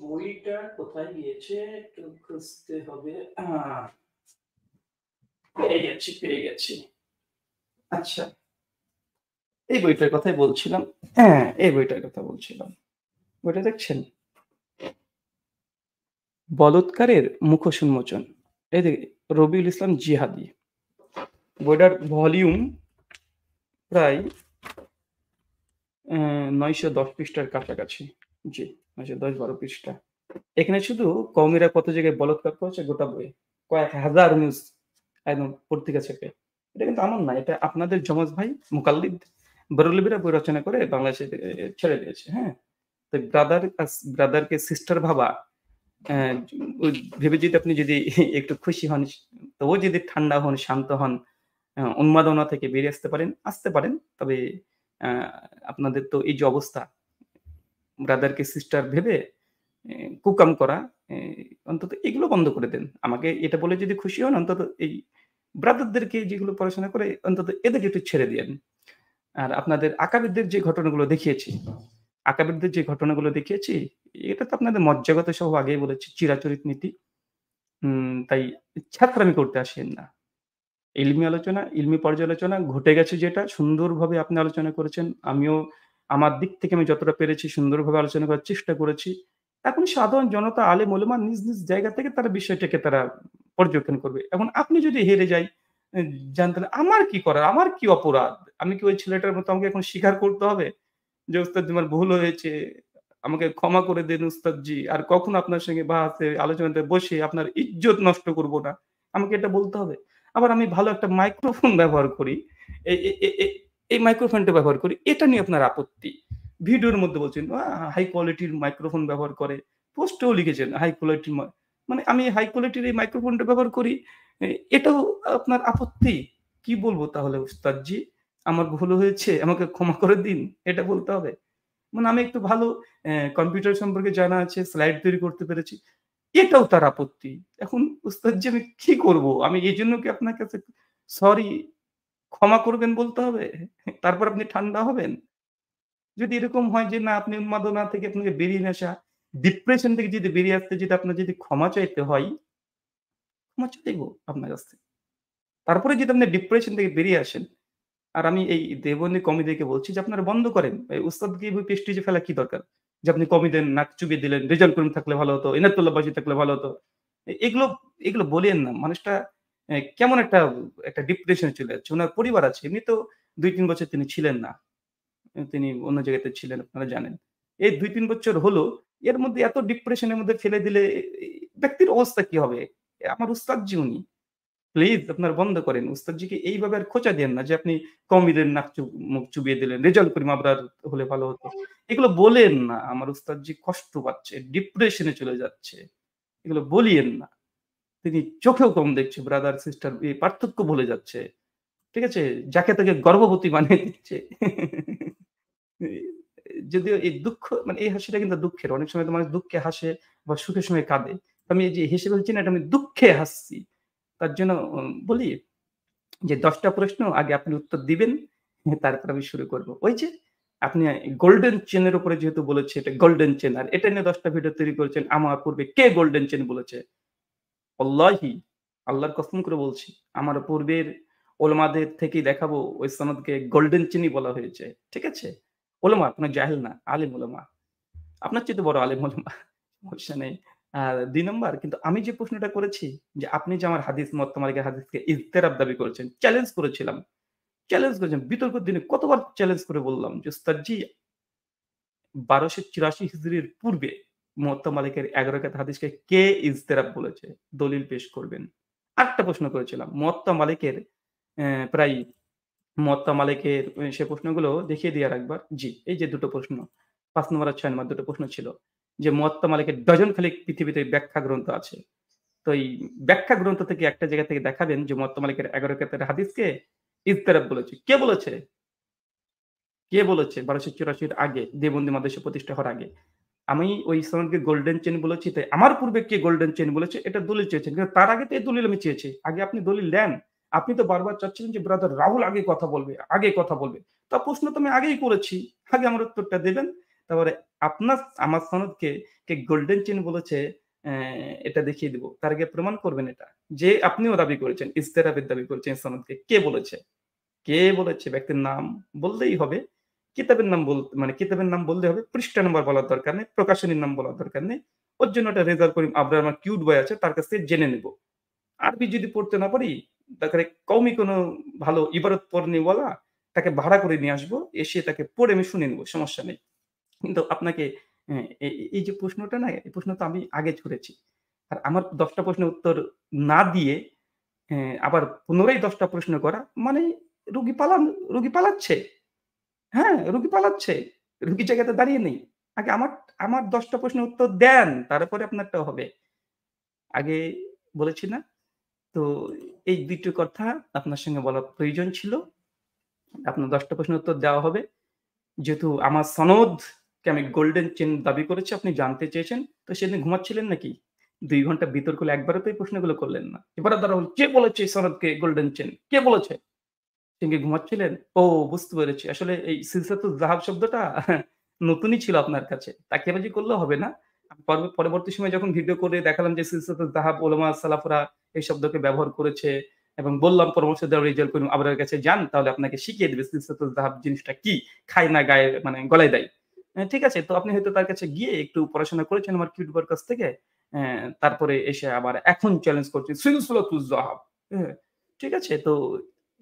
বইটা কোথায় গিয়েছে একটু খুঁজতে হবে। পেয়ে গেছি। আচ্ছা, এই বইটার কথাই বলছিলাম। হ্যাঁ, এই বইটার কথা বলছিলাম। বইটা দেখছেন? বলৎকারের মুখোশ উন্মোচন। এই যে রবিউল ইসলাম জিহাদি। বইটার ভলিউম প্রায় ৯১০ পৃষ্ঠার কাছাকাছি। জি, ৯১০-১২ পৃষ্ঠা। এখানে শুধু কওমিরা কত জায়গায় বলাৎকার করেছে গোটা বইয়ে। কয়েক হাজার নিউজ একদম পত্রিকা ছেপে। এটা কিন্তু আমার না। এটা আপনাদের যমজ ভাই মুকাল্লিদ বেরলভীরা বই রচনা করে বাংলাদেশে ছেড়ে দিয়েছে। হ্যাঁ? তো ব্রাদারকে সিস্টার ভাবা অ্যা ওই ভেবে যদি আপনি যদি একটু খুশি হন, তবুও যদি ঠান্ডা হন, শান্ত হন, উন্মাদনা থেকে বেরিয়ে আসতে পারেন। তবে আ আপনাদের তো এই যে অবস্থা, ব্রাদারকে সিস্টার ভেবে এ কুকাম করা, এ অন্তত এগুলো বন্ধ করে দেন। আমাকে এটা বলে যদি খুশি হন অন্তত এই ব্রাদারদেরকে যেগুলো পড়াশোনা করে অন্তত এদেরকে একটু ছেড়ে দিয়েন। আর আপনাদের আকাবিরদের যে ঘটনাগুলো দেখিয়েছি, এটা তো আপনাদের মজ্জাগত স্বভাব আগেই বলেছি, চিরাচরিত নীতি। তাই ছ্যাঁচড়ামি করতে আসেন না। ইলমি আলোচনা, ইলমি পর্যালোচনা ঘটে গেছে যেটা সুন্দরভাবে আপনি আলোচনা করেছেন। আমিও আমার দিক থেকে আমি যতটা পেরেছি সুন্দরভাবে আলোচনা করার চেষ্টা করেছি। এখন সাধারণ জনতা আলেম ওলেমা নিজ, নিজ জায়গা থেকে তারা বিষয়টাকে তারা পর্যবেক্ষণ করবে। এখন আপনি যদি হেরে যাই যান তাহলে আমার কি করার? আমার কি অপরাধ? আমি কি ওই ছেলেটার মতো আমাকে এখন স্বীকার করতে হবে? যে ওস্তাদ আমার ভুল হয়েছে। আমাকে ক্ষমা করে দেন উস্তাদজি। আর কখনো আপনার সঙ্গে বাহাসে আলোচনাতে বসে আপনার ইজ্জত নষ্ট করব না। আমাকে এটা বলতে হবে। আবার আমি ভালো একটা মাইক্রোফোন ব্যবহার করি। এ এ এ এ এই মাইক্রোফোনটা ব্যবহার করি। এটা নিয়ে আপনার আপত্তি। ভিডিওর মধ্যে বলছেন, হাই কোয়ালিটির মাইক্রোফোন ব্যবহার করে। পোস্টেও লিখেছেন হাই কোয়ালিটির মানে আমি হাই কোয়ালিটির এই মাইক্রোফোনটা ব্যবহার করি। এ এটাও আপনার আপত্তি। কি বলব তাহলে উস্তাদজি? আমার ভুল হয়েছে। আমাকে ক্ষমা করে দিন। এটা বলতে হবে? মানে আমি একটু ভালো কম্পিউটার সম্পর্কে জানা আছে, স্লাইড তৈরি করতে পেরেছি। এটাও তার আপত্তি। এখন উস্তাদজি আমি কি করব? আমি এজন্য কি আপনার কাছে সরি, ক্ষমা করবেন বলতে হবে? তারপর আপনি ঠান্ডা হবেন? যদি এরকম হয় যে না আপনি উন্মাদনা থেকে আপনাকে বেরিয়ে না আসা, ডিপ্রেশন থেকে যদি বেরিয়ে আসতে যদি আপনার যদি ক্ষমা চাইতে হয়, ক্ষমা চাইব আপনার কাছ থেকে। তারপরে যদি আপনি ডিপ্রেশন থেকে বেরিয়ে আসেন, আর আমি এই দেবনী কমিদেরকে বলছি যে আপনারা বন্ধ করেন। এই উস্তাদকে এভাবে প্রেস্টিজে ফেলা কি দরকার? যে আপনি কমিদের নাক চুবিয়ে দিলেন, রেজাউল করিম থাকলে ভালো হতো, এনায়েতুল্লাহ বাসী থাকলে ভালো হতো। এগুলো এগুলো বলিয়েন না। মানুষটা কেমন একটা একটা ডিপ্রেশন এ চলে যাচ্ছে। উনার পরিবার আছে। এমনি তো ২-৩ বছর তিনি ছিলেন না। তিনি অন্য জায়গাতে ছিলেন আপনারা জানেন। এই ২-৩ বছর হলো এর মধ্যে এত ডিপ্রেশন এর মধ্যে ফেলে দিলে ব্যক্তির অবস্থা কি হবে? আমার উস্তাদজি উনি। প্লিজ আপনারা বন্ধ করেন। উস্তাদজিকে এইভাবে আর খোঁচা দিয়েন না যে আপনি কওমিদের নাক মুখ চুবিয়ে দিলেন। রেজাউল করিম আবরার হলে ভালো হতো। এগুলো বলেন না। আমার উস্তাদজি কষ্ট পাচ্ছে, ডিপ্রেশন এ চলে যাচ্ছে। এগুলো বলিয়েন না। তিনি চোখেও কম দেখছে ব্রাদার সিস্টার এই পার্থক্য ভুলে যাচ্ছে। ঠিক আছে? যাকে তাকে গর্ভবতী বানিয়ে দিচ্ছে। যদিও এই দুঃখ মানে এই হাসিটা কিন্তু দুঃখের। অনেক সময় তো মানুষ দুঃখে হাসে বা সুখের সময় কাঁদে। আমি এই যে হেসে ফেলছি না এটা আমি দুঃখে হাসছি। তার জন্য বলি যে ১০ টা প্রশ্ন আগে আপনি উত্তর দিবেন, তারপর আমি শুরু করব। ওই যে আপনি গোল্ডেন চেন এর উপরে যেহেতু বলেছে এটা গোল্ডেন চেন আর এটা নিয়ে ১০ টা ভিডিও তৈরি করেছেন। আমার পূর্বে কে গোল্ডেন চেন বলেছে? ওয়াল্লাহি আল্লাহর কসম করে বলছি, আমার পূর্বের ওলামাদের থেকেই দেখাবো ওই সনদকে গোল্ডেন চেনই বলা হয়েছে। ঠিক আছে? ওলামা কোন জাহেল না, আলেম ওলামা। আপনার চাইতে বড় আলেম ওলামা। সমস্যা নেই। আর ২ নাম্বার কিন্তু আমি যে প্রশ্নটা করেছি যে আপনি যে আমার হাদিস মুওয়াত্তা মালিকের হাদিসকে ইজতেরাব দাবি করেছেন, চ্যালেঞ্জ করেছিলাম। চ্যালেঞ্জ করেছেন। বিতর্কের দিনে কতবার চ্যালেঞ্জ করে বললাম যে, "ওস্তাদজি ১২৮৪ হিজরির পূর্বে মুওয়াত্তা মালিকের ১১ রাকাত হাদিসকে কে ইজতেরাব বলেছে? দলিল পেশ করবেন।" আরেকটা প্রশ্ন করেছিলাম। মুওয়াত্তা মালিকের প্রায় মুওয়াত্তা মালিকের সে প্রশ্নগুলো দেখিয়ে দিই আরেকবার। জি, এই যে ২ টো প্রশ্ন। ৫ নম্বর আর ৬ নম্বর ২ টো প্রশ্ন ছিল। যে মুওয়াত্তা মালিকের ডজন খানেক পৃথিবীতে ব্যাখ্যা গ্রন্থ আছে। তো এই ব্যাখ্যা গ্রন্থ থেকে একটা জায়গা থেকে দেখাবেন যে মুওয়াত্তা মালিকের ১১ রাকাতের হাদিসকে ইজতেরাব বলেছে। কে বলেছে? কে বলেছে ১২৮৪ র আগে দেওবন্দি মাদ্রাসা প্রতিষ্ঠা হওয়ার আগে? আমি ওই সনদকে গোল্ডেন চেইন বলেছি তাই আমার পূর্বে কে গোল্ডেন চেইন বলেছে এটা দলিল চেয়েছেন। কিন্তু তার আগে তো এই দলিল আমি চেয়েছি। আগে আপনি দলিল দেন। আপনি তো বারবার চাচ্ছিলেন যে ব্রাদার রাহুল আগে কথা বলবে, আগে কথা বলবে। তো প্রশ্ন তো আমি আগেই করেছি। আগে আমার উত্তরটা দেবেন। তারপরে আমার সনদকে কে গোল্ডেন চেইন বলেছে অ্যা এটা দেখিয়ে দিব। তার আগে প্রমাণ করবেন এটা। যে আপনিও দাবি করেছেন, ইজতেরাবের দাবি করেছেন সনদকে। কে বলেছে? কে বলেছে ব্যক্তির নাম বললেই হবে। কিতাবের নাম মানে কিতাবের নাম বললেই হবে। পৃষ্ঠা নাম্বার বলার দরকার নেই। প্রকাশনীর নাম বলার দরকার নেই। ওর জন্য একটা রেজাউল করিম আবরার আমার কিউট বয় আছে তার কাছ থেকে জেনে নেব। আরবি যদি পড়তে না পারি, তারপরে কওমি কোনো ভালো ইবারত পড়নিওয়ালা তাকে ভাড়া করে নিয়ে আসবো। এসে তাকে পড়ে আমি শুনে নেব। সমস্যা নেই। কিন্তু আপনাকে এই যে প্রশ্নটা না, এই প্রশ্ন তো আমি আগে ছুড়েছি। আর আমার ১০ টা প্রশ্নের উত্তর না দিয়ে আবার পুনরায় ১০ টা প্রশ্ন করা মানে রুগী রুগী পালাচ্ছে। হ্যাঁ, রুগী পালাচ্ছে। রুগী জায়গাতে দাঁড়িয়ে নেই। আগে আমার ১০ টা প্রশ্নের উত্তর দেন, তারপরে আপনারটাও হবে। আগে বলেছি না? তো এই ২ টো কথা আপনার সঙ্গে বলা প্রয়োজন ছিল। আপনার ১০ টা প্রশ্নের উত্তর দেওয়া হবে। যেহেতু আমার সনদকে আমি গোল্ডেন চেন দাবি করেছি, আপনি জানতে চেয়েছেন। তো সেদিন ঘুমাচ্ছিলেন নাকি? ২ ঘন্টা বিতর্ক হলো, একবারও তো এই প্রশ্নগুলো করলেন না। এবারে ধরা হলো, কে বলেছে এই সনদকে গোল্ডেন চেন? কে বলেছে? আপনি কি ঘুমাচ্ছিলেন? ও বুঝতে পেরেছি। আসলে এই সিলসাতুল যাহাব শব্দটা নতুনই ছিল আপনার কাছে। তাকিয়াবাজি করলেও হবে না। পরবর্তী সময়ে যখন ভিডিও করে দেখালাম যে সিলসিলাতুল যাহাব উলামা সালাফরা এই শব্দকে ব্যবহার করেছে এবং বললাম পরামর্শ দেওয়া রেজাল্ট করিম আবরারের কাছে যান তাহলে আপনাকে শিখিয়ে দিবে সিলসিলাতুল যাহাব জিনিসটা কি? খায় না গায়ে মানে গলায় দেয়। ঠিক আছে? তো আপনি হয়তো তার কাছে গিয়ে একটু পড়াশোনা করেছেন আমার কিউটুবার কাছ থেকে। তারপরে এসে আবার এখন চ্যালেঞ্জ করছেন সিলসিলাতুল যাহাব। হ্যাঁ? ঠিক আছে? তো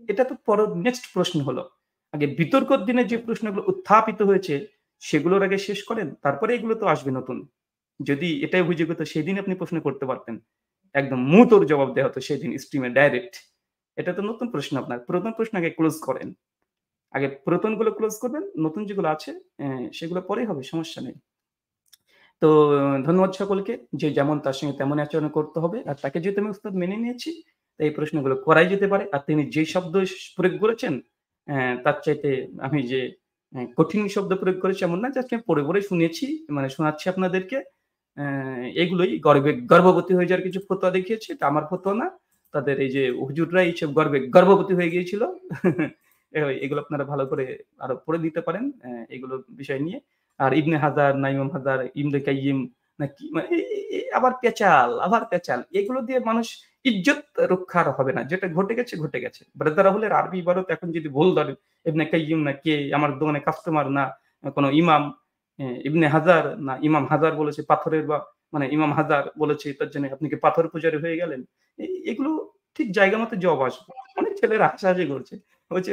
এটা তো নেক্সট প্রশ্ন হলো। আগে বিতর্কর দিনে যে প্রশ্নগুলো উত্থাপিত হয়েছে সেগুলোর আগে শেষ করেন। তারপরে এগুলো তো আসবে নতুন। যদি এটাই অভিযোগ হতো সেদিন আপনি প্রশ্ন করতে পারতেন। একদম মুঁতোর জবাব দেয়া হতো সেদিন স্ট্রিমে ডাইরেক্ট। এটা তো নতুন প্রশ্ন আপনার। পুরাতন প্রশ্ন আগে ক্লোজ করেন। আগে পুরাতনগুলো ক্লোজ করবেন। নতুন যেগুলো আছে সেগুলো পরেই হবে, সমস্যা নেই। তো ধন্যবাদ সকলকে। যে যেমন তার সঙ্গে তেমনই আচরণ করতে হবে। আর তাকে যেহেতু আমি উস্তাদ মেনে নিয়েছি, তাই এই প্রশ্নগুলো করাই যেতে পারে। আর তিনি যে শব্দ প্রয়োগ করেছেন, তার চাইতে আমি যে কঠিন শব্দ প্রয়োগ করেছি এমন না। জাস্ট আমি পড়ে শুনিয়েছি, মানে শোনাচ্ছি আপনাদেরকে। এগুলোই গর্ভবতী হয়ে যাওয়ার কিছু ফতোয়া দেখিয়েছি। এটা আমার ফতোয়া না। তাদের এই যে হুজুররা এইসব গর্ভবতী হয়ে গিয়েছিল। এগুলো আপনারা ভালো করে আরো পড়ে দিতে পারেন এগুলো বিষয় নিয়ে। আর ইবনে হাজার না ইমাম হাজার, ইবনে কাইয়িম না কি মানে আবার পেঁচাল। এগুলো দিয়ে মানুষ ইজ্জত রক্ষা আর হবে না। যেটা ঘটে গেছে, ঘটে গেছে। ব্রাদার রাহুলের আরবি ইবারত এখন যদি ভুল ধরেন, ইবনে কাইয়িম না কে, আমার দোকানে কাস্টমার না কোন ইমাম, ইবনে হাজার না ইমাম হাজার বলেছে পাথরের বা মানে ইমাম হাজার বলেছে তার জন্য আপনি কি পাথর পূজারী হয়ে গেলেন? এগুলো ঠিক জায়গা মতো জবাব আসবে। অনেক ছেলেরা হাসাহাসি করছে। বলছে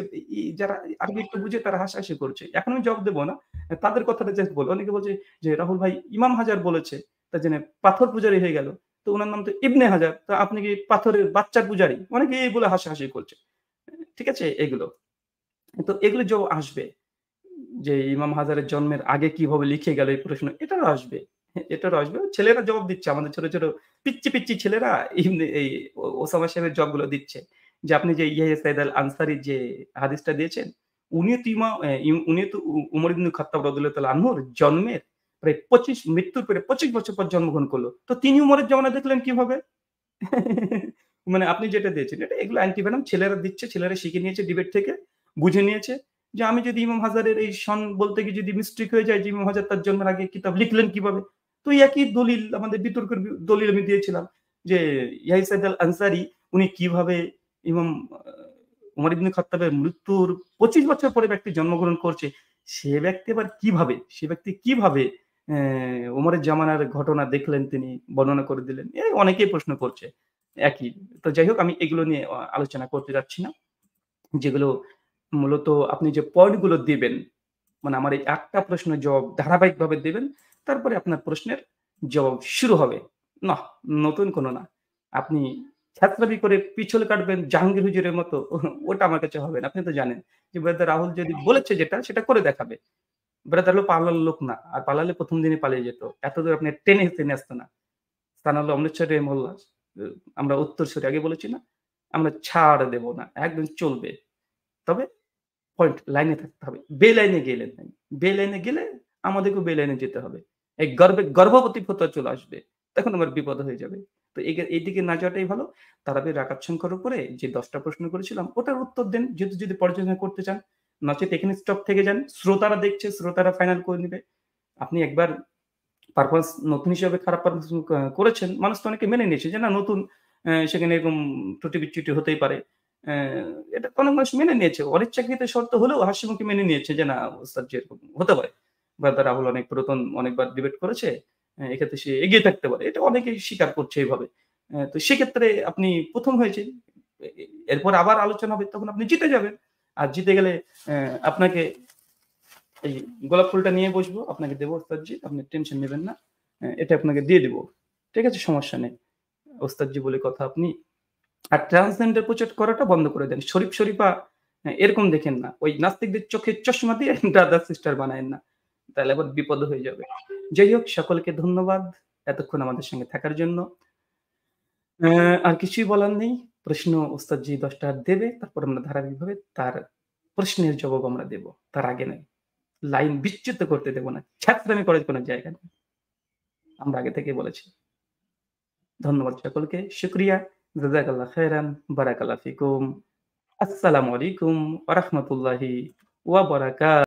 যারা আরবি একটু বুঝে তারা হাসাহাসি করছে। এখন আমি জবাব দেব না। তাদের কথাটা জাস্ট বলব। অনেকে বলছে যে, "রাহুল ভাই ইমাম হাজার বলেছে, তার জন্য পাথর পূজারী হয়ে গেল। তো উনার নাম তো ইবনে হাজার। তো আপনি কি পাথরের বাচ্চার পূজারী?" অনেকে এই বলে হাসাহাসি করছে। ঠিক আছে? এগুলো। তো এগুলো আসবে। যে ইমাম হাজারের জন্মের আগে কিভাবে লিখে গেল এই প্রশ্ন, এটারও আসবে। এটারও আসবে। ছেলেরা জবাব দিচ্ছে। আমাদের ছোট পিচ্চি ছেলেরা এই ওসামা সাহেবের জবাবগুলো দিচ্ছে। যে আপনি যে ইয়াহিয়া সাইদ আল আনসারী যে হাদিসটা দিয়েছেন, উনিও তো ইমা অ্যা ইম উনিও তো উমর ইবনে খাত্তাব রাদিয়াল্লাহু তাআলা আনহুর জন্মের প্রায় মৃত্যুর পরে ২৫ বছর পর জন্মগ্রহণ করল। তো তিনি উমরের জমানায় দেখলেন কিভাবে? মানে আপনি যেটা দিয়েছেন এটা এগুলো অ্যান্টিভেনম ছেলেরা দিচ্ছে, ছেলেরা শিখে নিয়েছে ডিবেট থেকে, বুঝে নিয়েছে যে আমি যদি ইমাম হাজারের এই সন বলতে গিয়ে যদি মিস্টেক হয়ে যায় যে ইমাম হাজার তার জন্মের আগে কিতাব লিখলেন কিভাবে? তো এই একই দলিল আমাদের বিতর্কের দলিল আমি দিয়েছিলাম যে ইয়াহিয়া সাইদ আল আনসারী উনি কিভাবে ইমাম উমর ইবনে খাত্তাবের মৃত্যুর ২৫ বছর পরে ব্যক্তি জন্মগ্রহণ করছে। সে ব্যক্তি কিভাবে উমরের জামানার ঘটনা দেখলেন তিনি বর্ণনা করে দিলেন। অনেকেই প্রশ্ন করছে। একই। তো যাই হোক আমি এগুলো নিয়ে আলোচনা করতে যাচ্ছি না। যেগুলো মূলত আপনি যে পয়েন্ট গুলো দিবেন, মানে আমার এই ৮ টা প্রশ্নের জবাব ধারাবাহিকভাবে দিবেন। তারপরে আপনার প্রশ্নের জবাব শুরু হবে। নাহ, নতুন কোনো না। আপনি ছ্যাঁচড়ামি করে পিছল কাটবেন জাহাঙ্গীর হুজুরের মতো ওটা আমার কাছে হবে না। আপনি তো জানেন যে ব্রাদার রাহুল যদি বলেছে যেটা সেটা করে দেখাবে। ব্রাদার হলো পালার লোক না। আর পালালে ১ম দিনই পালিয়ে যেত। এতদূর আপনি টেনে আসতো না। স্থান হলো অমৃতসর রেমুল্লাহ। উ আমরা উত্তরসূরি আগে বলেছি না? আমরা ছাড় দেব না। একদম চলবে। তবে পয়েন্ট লাইনে থাকতে হবে। বেলাইনে গেলে নাই। বেলাইনে গেলে আমাদেরকেও বেলাইনে যেতে হবে। এই গর্ভবতী ফতোয়া চলে আসবে। তখন আমার বিপদ হয়ে যাবে। তো এইদিকে না যাওয়াটাই ভালো। তারাবির রাকাত সংখ্যার উপরে যে ১০ টা প্রশ্ন করেছিলাম ওটার উত্তর দেন। যদি পর্যালোচনা করতে চান। নচেত এখানে স্টপ থেকে যান। শ্রোতারা দেখছে, শ্রোতারা ফাইনাল করে নিবে। আপনি একবার পারফরম্যান্স নতুন হিসেবে খারাপ পারফরম্যান্স করেছেন। মানুষ তো অনেকে মেনে নিয়েছে যে না নতুন সেখানে এরকম ত্রুটি-বিচ্যুতি হতেই পারে। অ্যা এটা তো অনেক মানুষ মেনে নিয়েছে। অনিচ্ছাকৃত শর্ত হলেও হাসিমুখে মেনে নিয়েছে যে না ওস্তাদ যে এরকম হতে পারে। ব্রাদার রাহুল অনেক পুরাতন অনেকবার ডিবেট করেছে। এক্ষেত্রে সে এগিয়ে থাকতে পারে। এটা অনেকেই স্বীকার করছে এভাবে। তো সেক্ষেত্রে আপনি ১ম হয়েছেন। এ এ এরপর আবার আলোচনা হবে তখন আপনি জিতে যাবেন। আর জিতে গেলে আপনাকে এই গোলাপ ফুলটা নিয়ে বসবো। আপনাকে দেব ওস্তাদজি। আপনি টেনশন নিবেন না। এটা আপনাকে দিয়ে দিব। ঠিক আছে? সমস্যা নেই। ওস্তাদজি বলে কথা আপনি। আর ট্রান্সজেন্ডার প্রচার করাটা বন্ধ করে দেন। শরীফা এরকম দেখেন না। ওই নাস্তিকদের চোখে চশমা দিয়ে ব্রাদার সিস্টার বানায়েন না। তাহলে আবার বিপদ হয়ে যাবে। যাই হোক সকলকে ধন্যবাদ এতক্ষণ আমাদের সঙ্গে থাকার জন্য। আর কিছুই বলার নেই। প্রশ্ন ওস্তাদজি ১০ টা দেবে। তারপর আমরা ধারাবাহিকভাবে তার প্রশ্নের জবাব আমরা দেব। তার আগে নয়। লাইন বিচ্যুত করতে দেব না। ছ্যাঁচড়ামি করার কোনো জায়গা নেই। আমরা আগে থেকেই বলেছি। ধন্যবাদ সকলকে। শুকরিয়া। জাযাকাল্লাহ খাইরান। বারাকাল্লাহ ফিকুম। আসসালামু আলাইকুম ওয়া রাহমাতুল্লাহি ওয়া বারাকাতুহু।